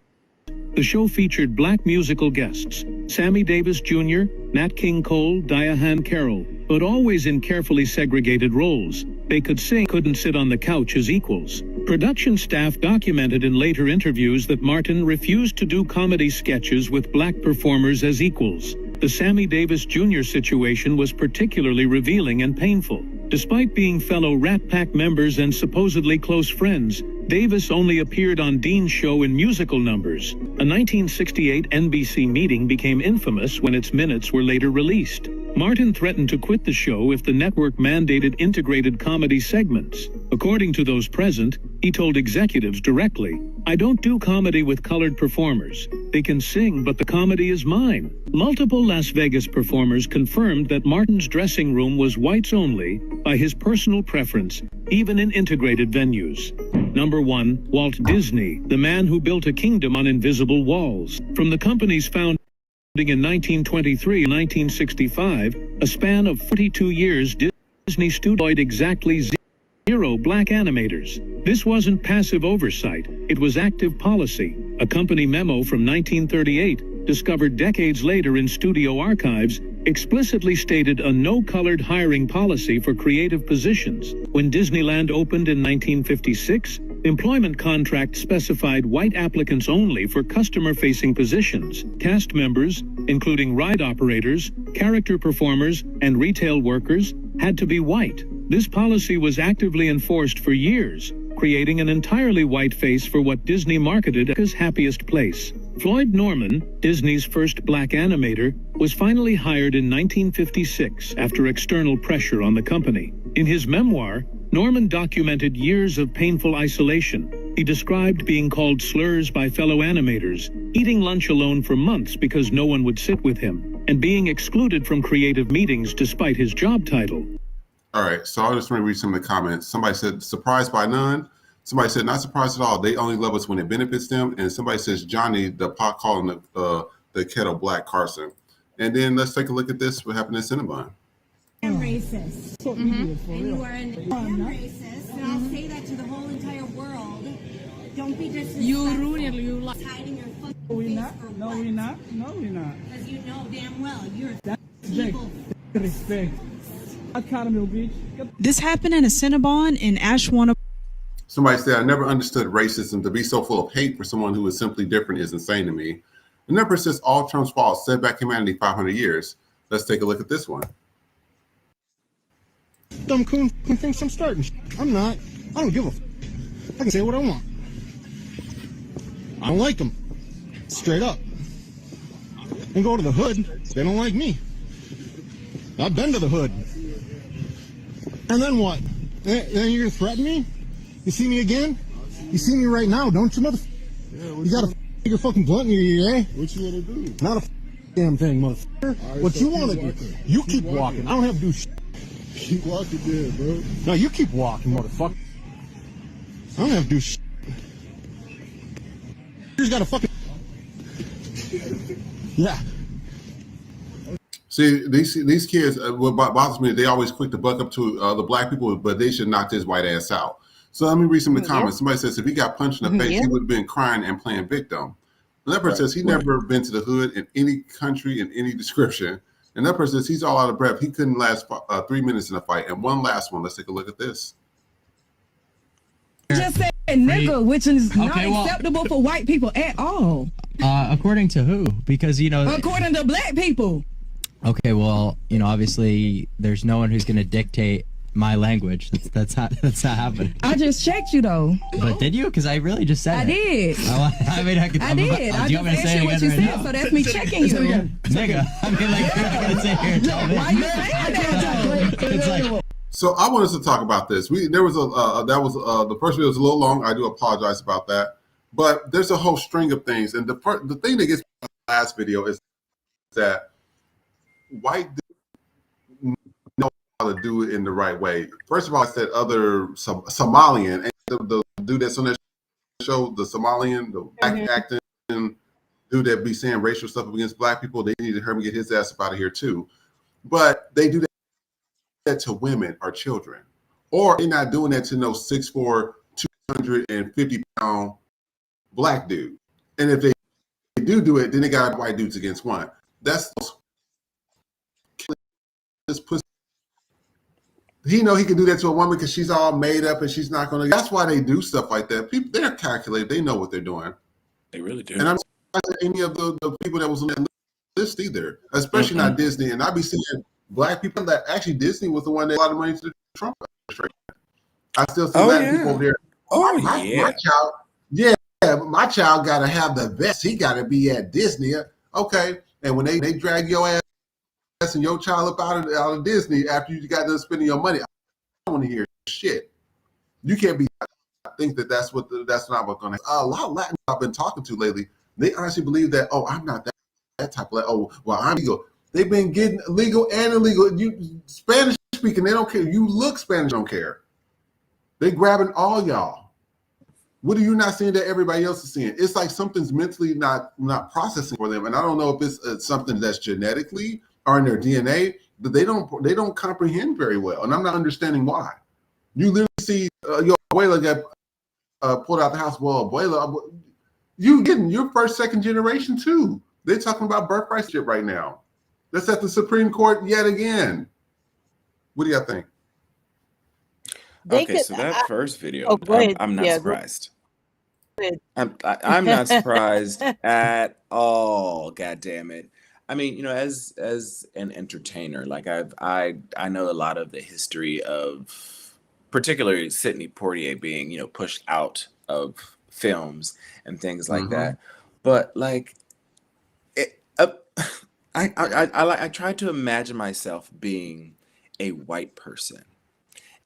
The show featured black musical guests, Sammy Davis Jr., Nat King Cole, Diahann Carroll, but always in carefully segregated roles. They could sing, couldn't sit on the couch as equals. Production staff documented in later interviews that Martin refused to do comedy sketches with black performers as equals. The Sammy Davis Jr. situation was particularly revealing and painful. Despite being fellow Rat Pack members and supposedly close friends, Davis only appeared on Dean's show in musical numbers. A 1968 NBC meeting became infamous when its minutes were later released. Martin threatened to quit the show if the network mandated integrated comedy segments. According to those present, he told executives directly, "I don't do comedy with colored performers. They can sing, but the comedy is mine." Multiple Las Vegas performers confirmed that Martin's dressing room was whites only by his personal preference, even in integrated venues. Number 1, Walt Disney, the man who built a kingdom on invisible walls. From the company's founding in 1923 and 1965, a span of 42 years, Disney employed exactly 0 black animators. This wasn't passive oversight, it was active policy. A company memo from 1938, discovered decades later in studio archives, explicitly stated a no-colored hiring policy for creative positions. When Disneyland opened in 1956, employment contracts specified white applicants only for customer-facing positions. Cast members, including ride operators, character performers, and retail workers, had to be white. This policy was actively enforced for years, creating an entirely white face for what Disney marketed as happiest place. Floyd Norman, Disney's first black animator, was finally hired in 1956 after external pressure on the company. In his memoir, Norman documented years of painful isolation. He described being called slurs by fellow animators, eating lunch alone for months because no one would sit with him, and being excluded from creative meetings despite his job title. All right, so I'll just read some of the comments. Somebody said, surprised by none. Somebody said, not surprised at all. They only love us when it benefits them. And somebody says, Johnny, the pot calling the kettle black Carson. And then let's take a look at this, what happened in Cinnabon. I'm racist. Mm-hmm. And you are I'm racist, and I'll say that to the whole entire world. Don't be disrespectful. You hiding your fucking face not. for No, what? we're not. No, we're not. Because you know damn well you're That's evil. respect. This happened in a Cinnabon in Ashwana. Somebody said, I never understood racism. To be so full of hate for someone who is simply different is insane to me. And that persists all Trump's faults, set back humanity 500 years. Let's take a look at this one. Dumb coon thinks I'm starting. I'm not. I don't give a f. I can say what I want. I don't like them. Straight up. And go to the hood. They don't like me. I've been to the hood. And then what? Then you're gonna threaten me? You see me again? You see me right now, don't you, motherfucker? Yeah, you got your fucking blunt in your ear, eh? What you wanna do? Not a damn thing, motherfucker. Right, what so you wanna do? You keep walking. I don't have to do shit. Keep walking there, bro. No, you keep walking, motherfucker. I don't have to do shit. You just gotta fucking... Yeah. See, these kids, what bothers me, they always quick to buck up to the black people, but they should knock this white ass out. So let me read some of the comments. Somebody says if he got punched in the face, he would have been crying and playing victim. And that person says he never been to the hood in any country in any description. And that person says he's all out of breath. He couldn't last 3 minutes in a fight. And one last one. Let's take a look at this. Just said nigga, which is not acceptable for white people at all. According to who? Because, you know... According to black people. Okay, well, you know, obviously there's no one who's going to dictate my language. That's not happening. I just checked you though. But did you? Because I really just said I did. I mean, I did. I just asked you what you said, so that's me checking you. Nigga. I mean, like, you're not going to sit here and tell me. Why you saying that? It's like... So I want us to talk about this. There was the first video was a little long. I do apologize about that. But there's a whole string of things. And the thing that gets the last video is that white dudes know how to do it in the right way. First of all, I said other Somalian, and the dude that's on that show, the Somalian, the acting dude that be saying racial stuff against black people, they need to hear him get his ass up out of here too. But they do that to women or children, or they're not doing that to no 6'4", 250-pound black dude. And if they do it, then they got white dudes against one. That's this pussy. He know he can do that to a woman because she's all made up and she's not gonna. That's why they do stuff like that. People, they're calculated. They know what they're doing. They really do. And I'm not any of the people that was on that list either, especially not Disney. And I be seeing black people that actually Disney was the one that a lot of money to the Trump administration. I still see Latin people over there. My child, my child got to have the best. He got to be at Disney. Okay, and when they drag your ass and your child up out of Disney after you got done spending your money, I don't want to hear shit. You can't be think that that's not what's going to happen. A lot of Latins I've been talking to lately, they honestly believe that, oh, I'm not that type of, oh, well, I'm legal. They've been getting legal and illegal. You Spanish speaking, they don't care. You look Spanish, don't care. They grabbing all y'all. What are you not seeing that everybody else is seeing? It's like something's mentally not processing for them. And I don't know if it's something that's genetically or in their DNA, but they don't comprehend very well. And I'm not understanding why. You literally see your abuela got pulled out the house. Well, abuela, you're first, second generation too. They're talking about birthright shit right now. That's at the Supreme Court yet again. What do y'all think? Okay, so that first video, I'm not surprised. I'm not surprised at all. God damn it! I mean, you know, as an entertainer, like I know a lot of the history of, particularly Sidney Poitier being, you know, pushed out of films and things like that. But like, I try to imagine myself being a white person.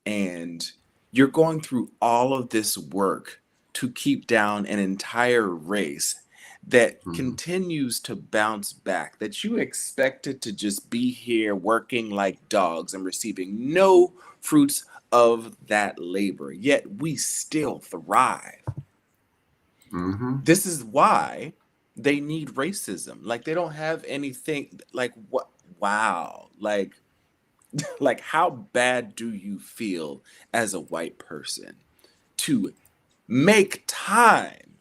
And you're going through all of this work to keep down an entire race that continues to bounce back, that you expected to just be here working like dogs and receiving no fruits of that labor, yet we still thrive. This is why they need racism. Like, they don't have anything like, what? Wow. Like, how bad do you feel as a white person to make time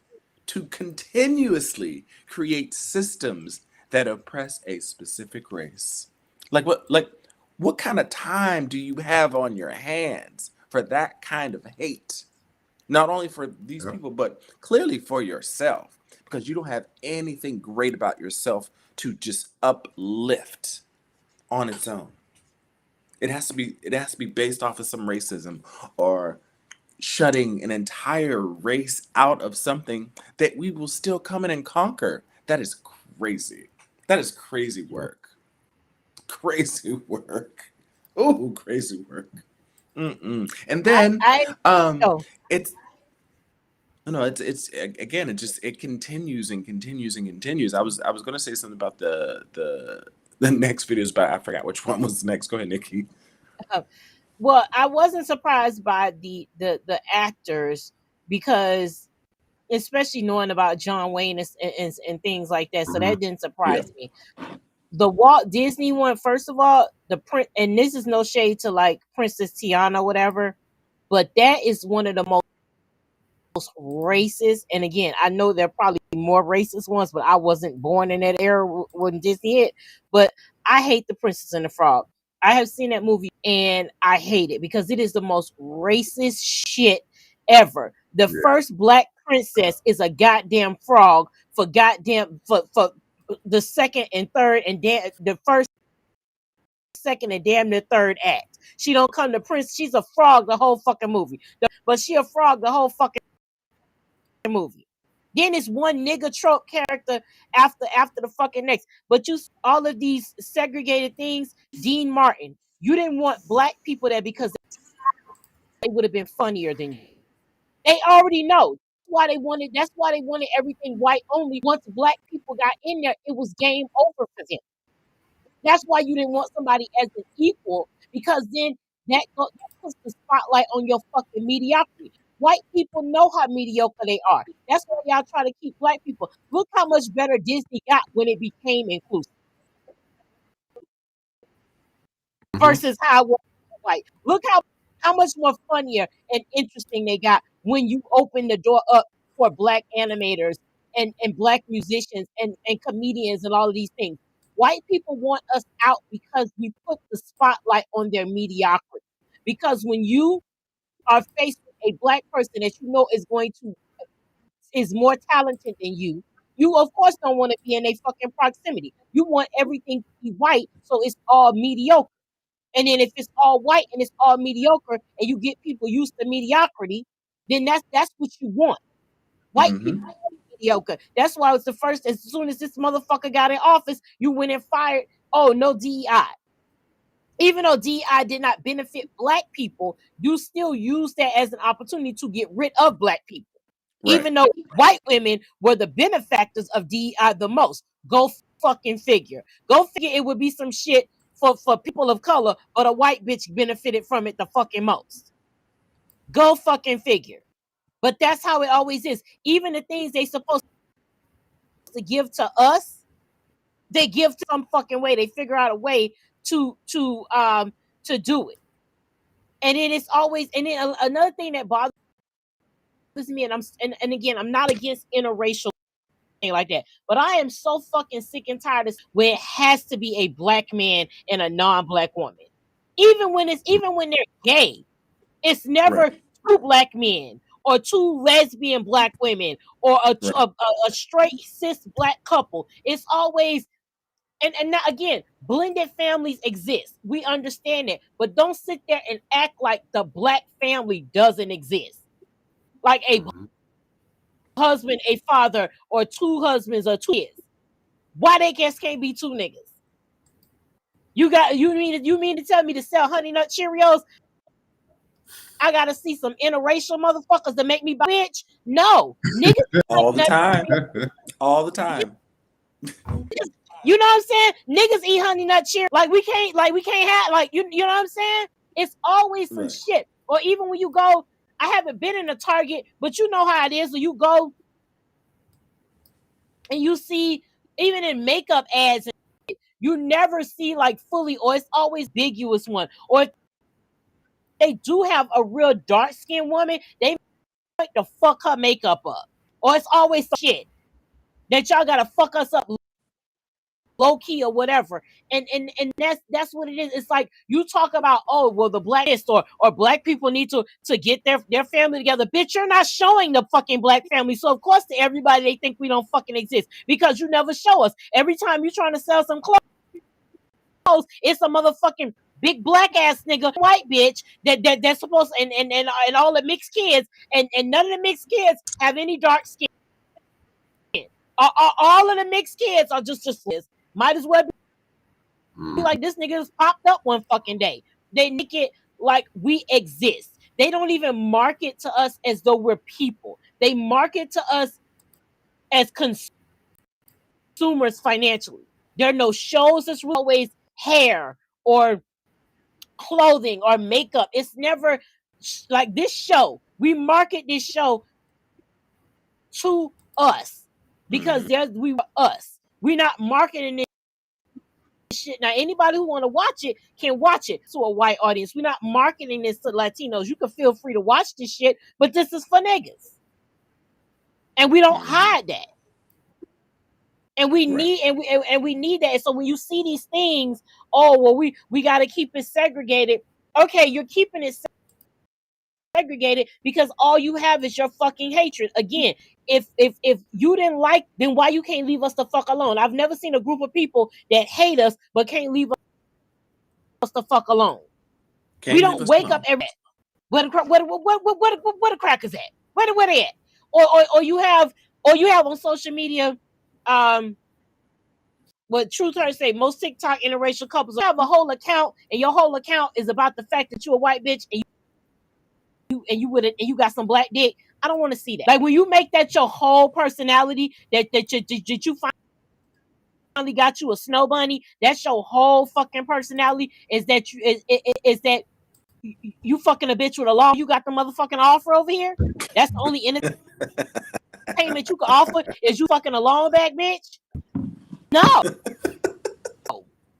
to continuously create systems that oppress a specific race? Like, what kind of time do you have on your hands for that kind of hate? Not only for these people, but clearly for yourself, because you don't have anything great about yourself to just uplift on its own. It has to be based off of some racism or shutting an entire race out of something that we will still come in and conquer. That is crazy. That is crazy work. Crazy work. Oh, crazy work. And then it's again, it continues and continues and continues. I was going to say something about the next videos, but I forgot which one was next. Go ahead, Nikki. Well, I wasn't surprised by the actors, because especially knowing about John Wayne and things like that. So that didn't surprise me. The Walt Disney one, first of all, and this is no shade to like Princess Tiana or whatever, but that is one of the most racist. And again, I know there are probably more racist ones, but I wasn't born in that era when Disney hit. But I hate The Princess and the Frog. I have seen that movie and I hate it because it is the most racist shit ever. The first black princess is a goddamn frog for the second and third and the first, second, and damn the third act. She don't come to Prince. She's a frog the whole fucking movie. But she a frog the whole fucking movie. Then it's one nigga trope character after the fucking next. But all of these segregated things. Dean Martin, you didn't want black people there because they would have been funnier than you. They already know. That's why they wanted everything white only. Once black people got in there, it was game over for them. That's why you didn't want somebody as an equal, because then that puts the spotlight on your fucking mediocrity. White people know how mediocre they are. That's why y'all try to keep black people. Look how much better Disney got when it became inclusive versus how it was white. Look how much more funnier and interesting they got when you open the door up for black animators and black musicians and comedians and all of these things. White people want us out because we put the spotlight on their mediocrity. Because when you are faced with a black person that you know is more talented than you of course don't want to be in a fucking proximity. You want everything to be white, so it's all mediocre. And then if it's all white and it's all mediocre, and you get people used to mediocrity, then that's what you want. White people are mediocre. That's why it's the first. As soon as this motherfucker got in office, you went and fired. Oh, no DEI. Even though DEI did not benefit black people, you still use that as an opportunity to get rid of black people. Right. Even though white women were the benefactors of DEI the most. Go fucking figure. Go figure it would be some shit for people of color, but a white bitch benefited from it the fucking most. Go fucking figure. But that's how it always is. Even the things they supposed to give to us, they give to some fucking way. They figure out a way to do it. And then it's always, and then another thing that bothers me, and again, I'm not against interracial thing like that, but I am so fucking sick and tired of where it has to be a black man and a non-black woman. Even when they're gay, it's never two black men or two lesbian black women or a straight cis black couple. It's always and now again, blended families exist. We understand it, but don't sit there and act like the black family doesn't exist. Like a husband, a father, or two husbands or two kids. Why they just can't be two niggas? You mean to tell me to sell Honey Nut Cheerios? I gotta see some interracial motherfuckers to make me buy bitch? No, niggas all the time. All the time. You know what I'm saying? Niggas eat Honey Nut Cheerios. Like we can't have like you know what I'm saying? It's always some shit. Or even when you go, I haven't been in a Target, but you know how it is when you go and you see even in makeup ads, you never see like fully, or it's always ambiguous one. Or if they do have a real dark skinned woman, they make to fuck her makeup up. Or it's always some shit that y'all gotta fuck us up low key or whatever. And that's what it is. It's like you talk about, oh well, the blackest or black people need to get their family together. Bitch, you're not showing the fucking black family. So of course to everybody they think we don't fucking exist because you never show us. Every time you're trying to sell some clothes, it's a motherfucking big black ass nigga, white bitch that's supposed and all the mixed kids and none of the mixed kids have any dark skin. All of the mixed kids are just might as well be like this nigga has popped up one fucking day. They make it like we exist. They don't even market to us as though we're people. They market to us as consumers financially. There are no shows that's always hair or clothing or makeup. It's never like this show. We market this show to us because we are us. We're not marketing it shit. Now anybody who want to watch it can watch it to a white audience. We're not marketing this to Latinos. You can feel free to watch this shit, but this is for niggas. And we don't hide that. And we need we need that. And so when you see these things, oh well, we got to keep it segregated. Okay, you're keeping it segregated because all you have is your fucking hatred. Again, if you didn't like, then why you can't leave us the fuck alone? I've never seen a group of people that hate us but can't leave us the fuck alone. We don't wake up every where the crackers at? Where they at? Or you have on social media what Truth Hurts say, most TikTok interracial couples have a whole account and your whole account is about the fact that you're a white bitch and you got some black dick. I don't want to see that. Like when you make that your whole personality, that you finally got you a snow bunny, that's your whole fucking personality. Is that you fucking a bitch with a law? You got the motherfucking offer over here. That's the only entertainment you can offer is you fucking a long back bitch. No,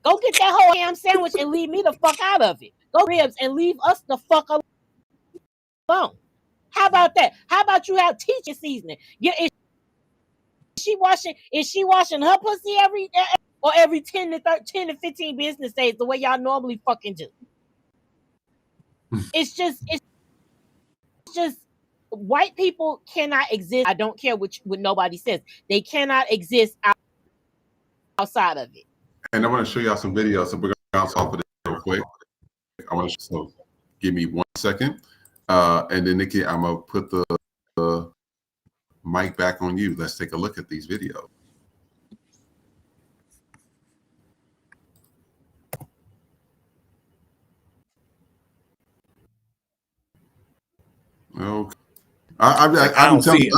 go get that whole ham sandwich and leave me the fuck out of it. Go ribs and leave us the fuck alone. How about that? How about you have teaching seasoning? Is she washing her pussy every 10 to 15 business days the way y'all normally fucking do? It's just white people cannot exist. I don't care what nobody says. They cannot exist outside of it. And I want to show y'all some videos. So we're going to bounce off of this real quick. I want to so give me 1 second. And then Nikki, I'm going to put the mic back on you. Let's take a look at these videos. Okay. I don't see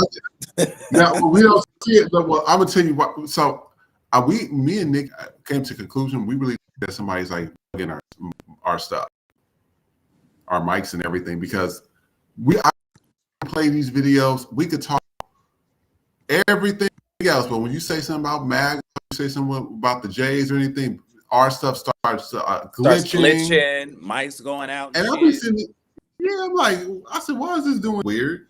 it. Now, we don't see it, but I'm gonna tell you what. So, me and Nick came to the conclusion we really that somebody's like bugging our stuff, our mics and everything, because I play these videos. We could talk everything else, but when you say something about MAG, you say something about the Jays or anything, our stuff starts glitching, mics going out, and I'm sitting. Yeah, I'm like, I said, why is this doing weird?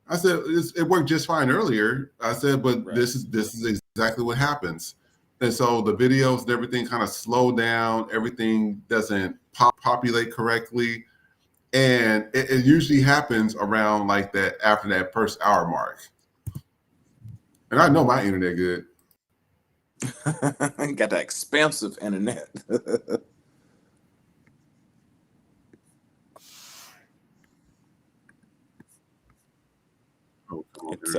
I said, it worked just fine earlier. I said, but this is exactly what happens. And so the videos and everything kind of slow down. Everything doesn't populate correctly. And it usually happens around like that after that first hour mark. And I know my internet good. Got that expensive internet. It's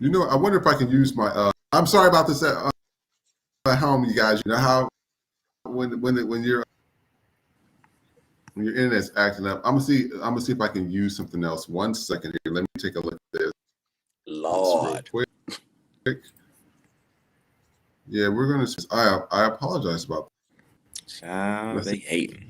you know, I wonder if I can use my I'm sorry about this at home, you guys. You know how when your internet's acting up. I'm gonna see if I can use something else. 1 second here. Let me take a look at this. Lord. Real quick. Yeah, we're gonna I apologize about that. Child, they hating.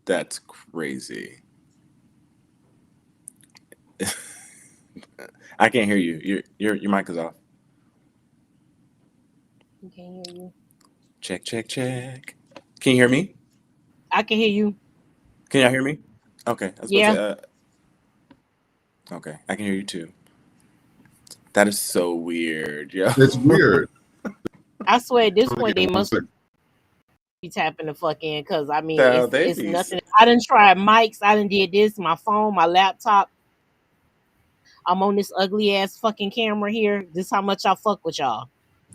That's crazy. I can't hear you. Your mic is off. I can't hear you. Check, check, check. Can you hear me? I can hear you. Can y'all hear me? Okay. I was Yeah. about to say, okay, I can hear you too. That is so weird, yo. It's weird. I swear at this point they must be tapping the fuck in, because I mean it's nothing. I done tried mics, I done did this, my phone, my laptop. I'm on this ugly ass fucking camera here. This is how much I fuck with y'all.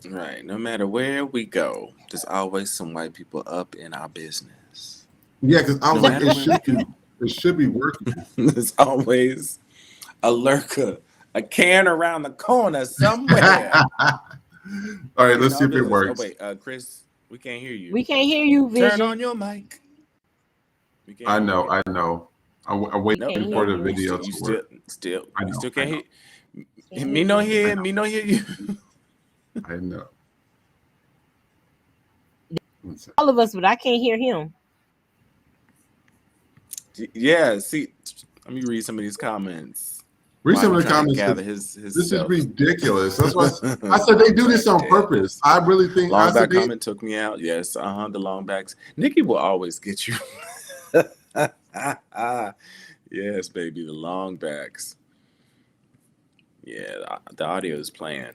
Right. No matter where we go, there's always some white people up in our business. Yeah, because I was like, it should be working. There's always a lurker, a can around the corner somewhere. All right, let's see if it works. Oh wait, Chris, we can't hear you. We can't hear you, Vision. Turn on your mic. I know. I'm waiting for the video to work. You still can't hear. Me no hear you. I know. All of us, but I can't hear him. Yeah, see, let me read some of these comments. Read some of the comments. This is ridiculous. That's why I said they do this on purpose. I really think Longback comment took me out. Yes, the longbacks. Nikki will always get you. Yes, baby, the longbacks. Yeah, the audio is playing.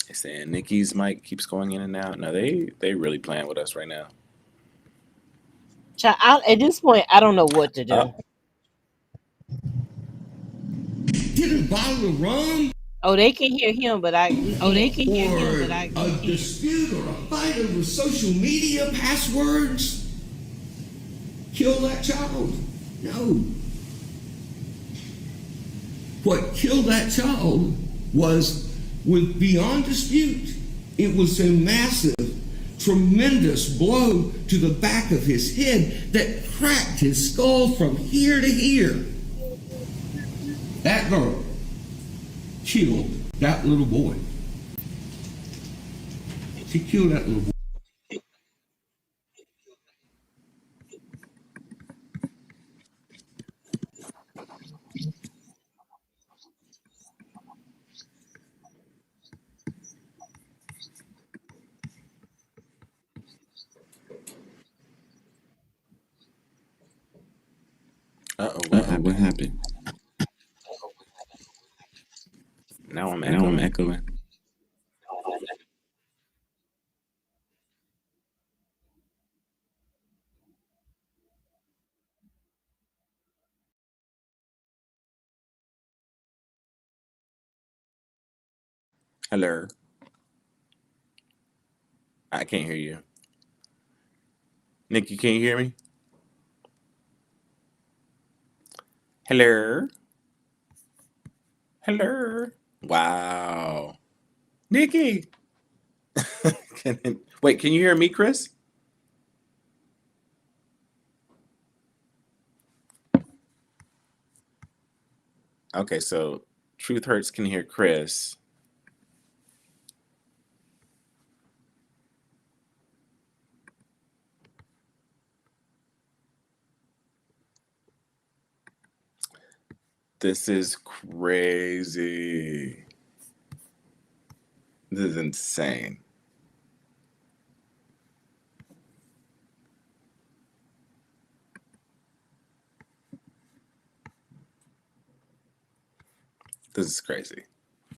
They're saying Nikki's mic keeps going in and out. No, they really playing with us right now. At this point, I don't know what to do. Get a bottle of rum. Oh, they can hear him, but I. A dispute or a fight over social media passwords. Kill that child. No. What killed that child was beyond dispute. It was a massive, tremendous blow to the back of his head that cracked his skull from here to here. That girl killed that little boy. She killed that little boy. What happened? Now I'm echoing. Hello. I can't hear you. Nikki, can you hear me? Hello. Hello. Wow. Nikki. Wait, can you hear me, Chris? Okay, so Truth Hurts can hear Chris. This is crazy. This is insane. This is crazy.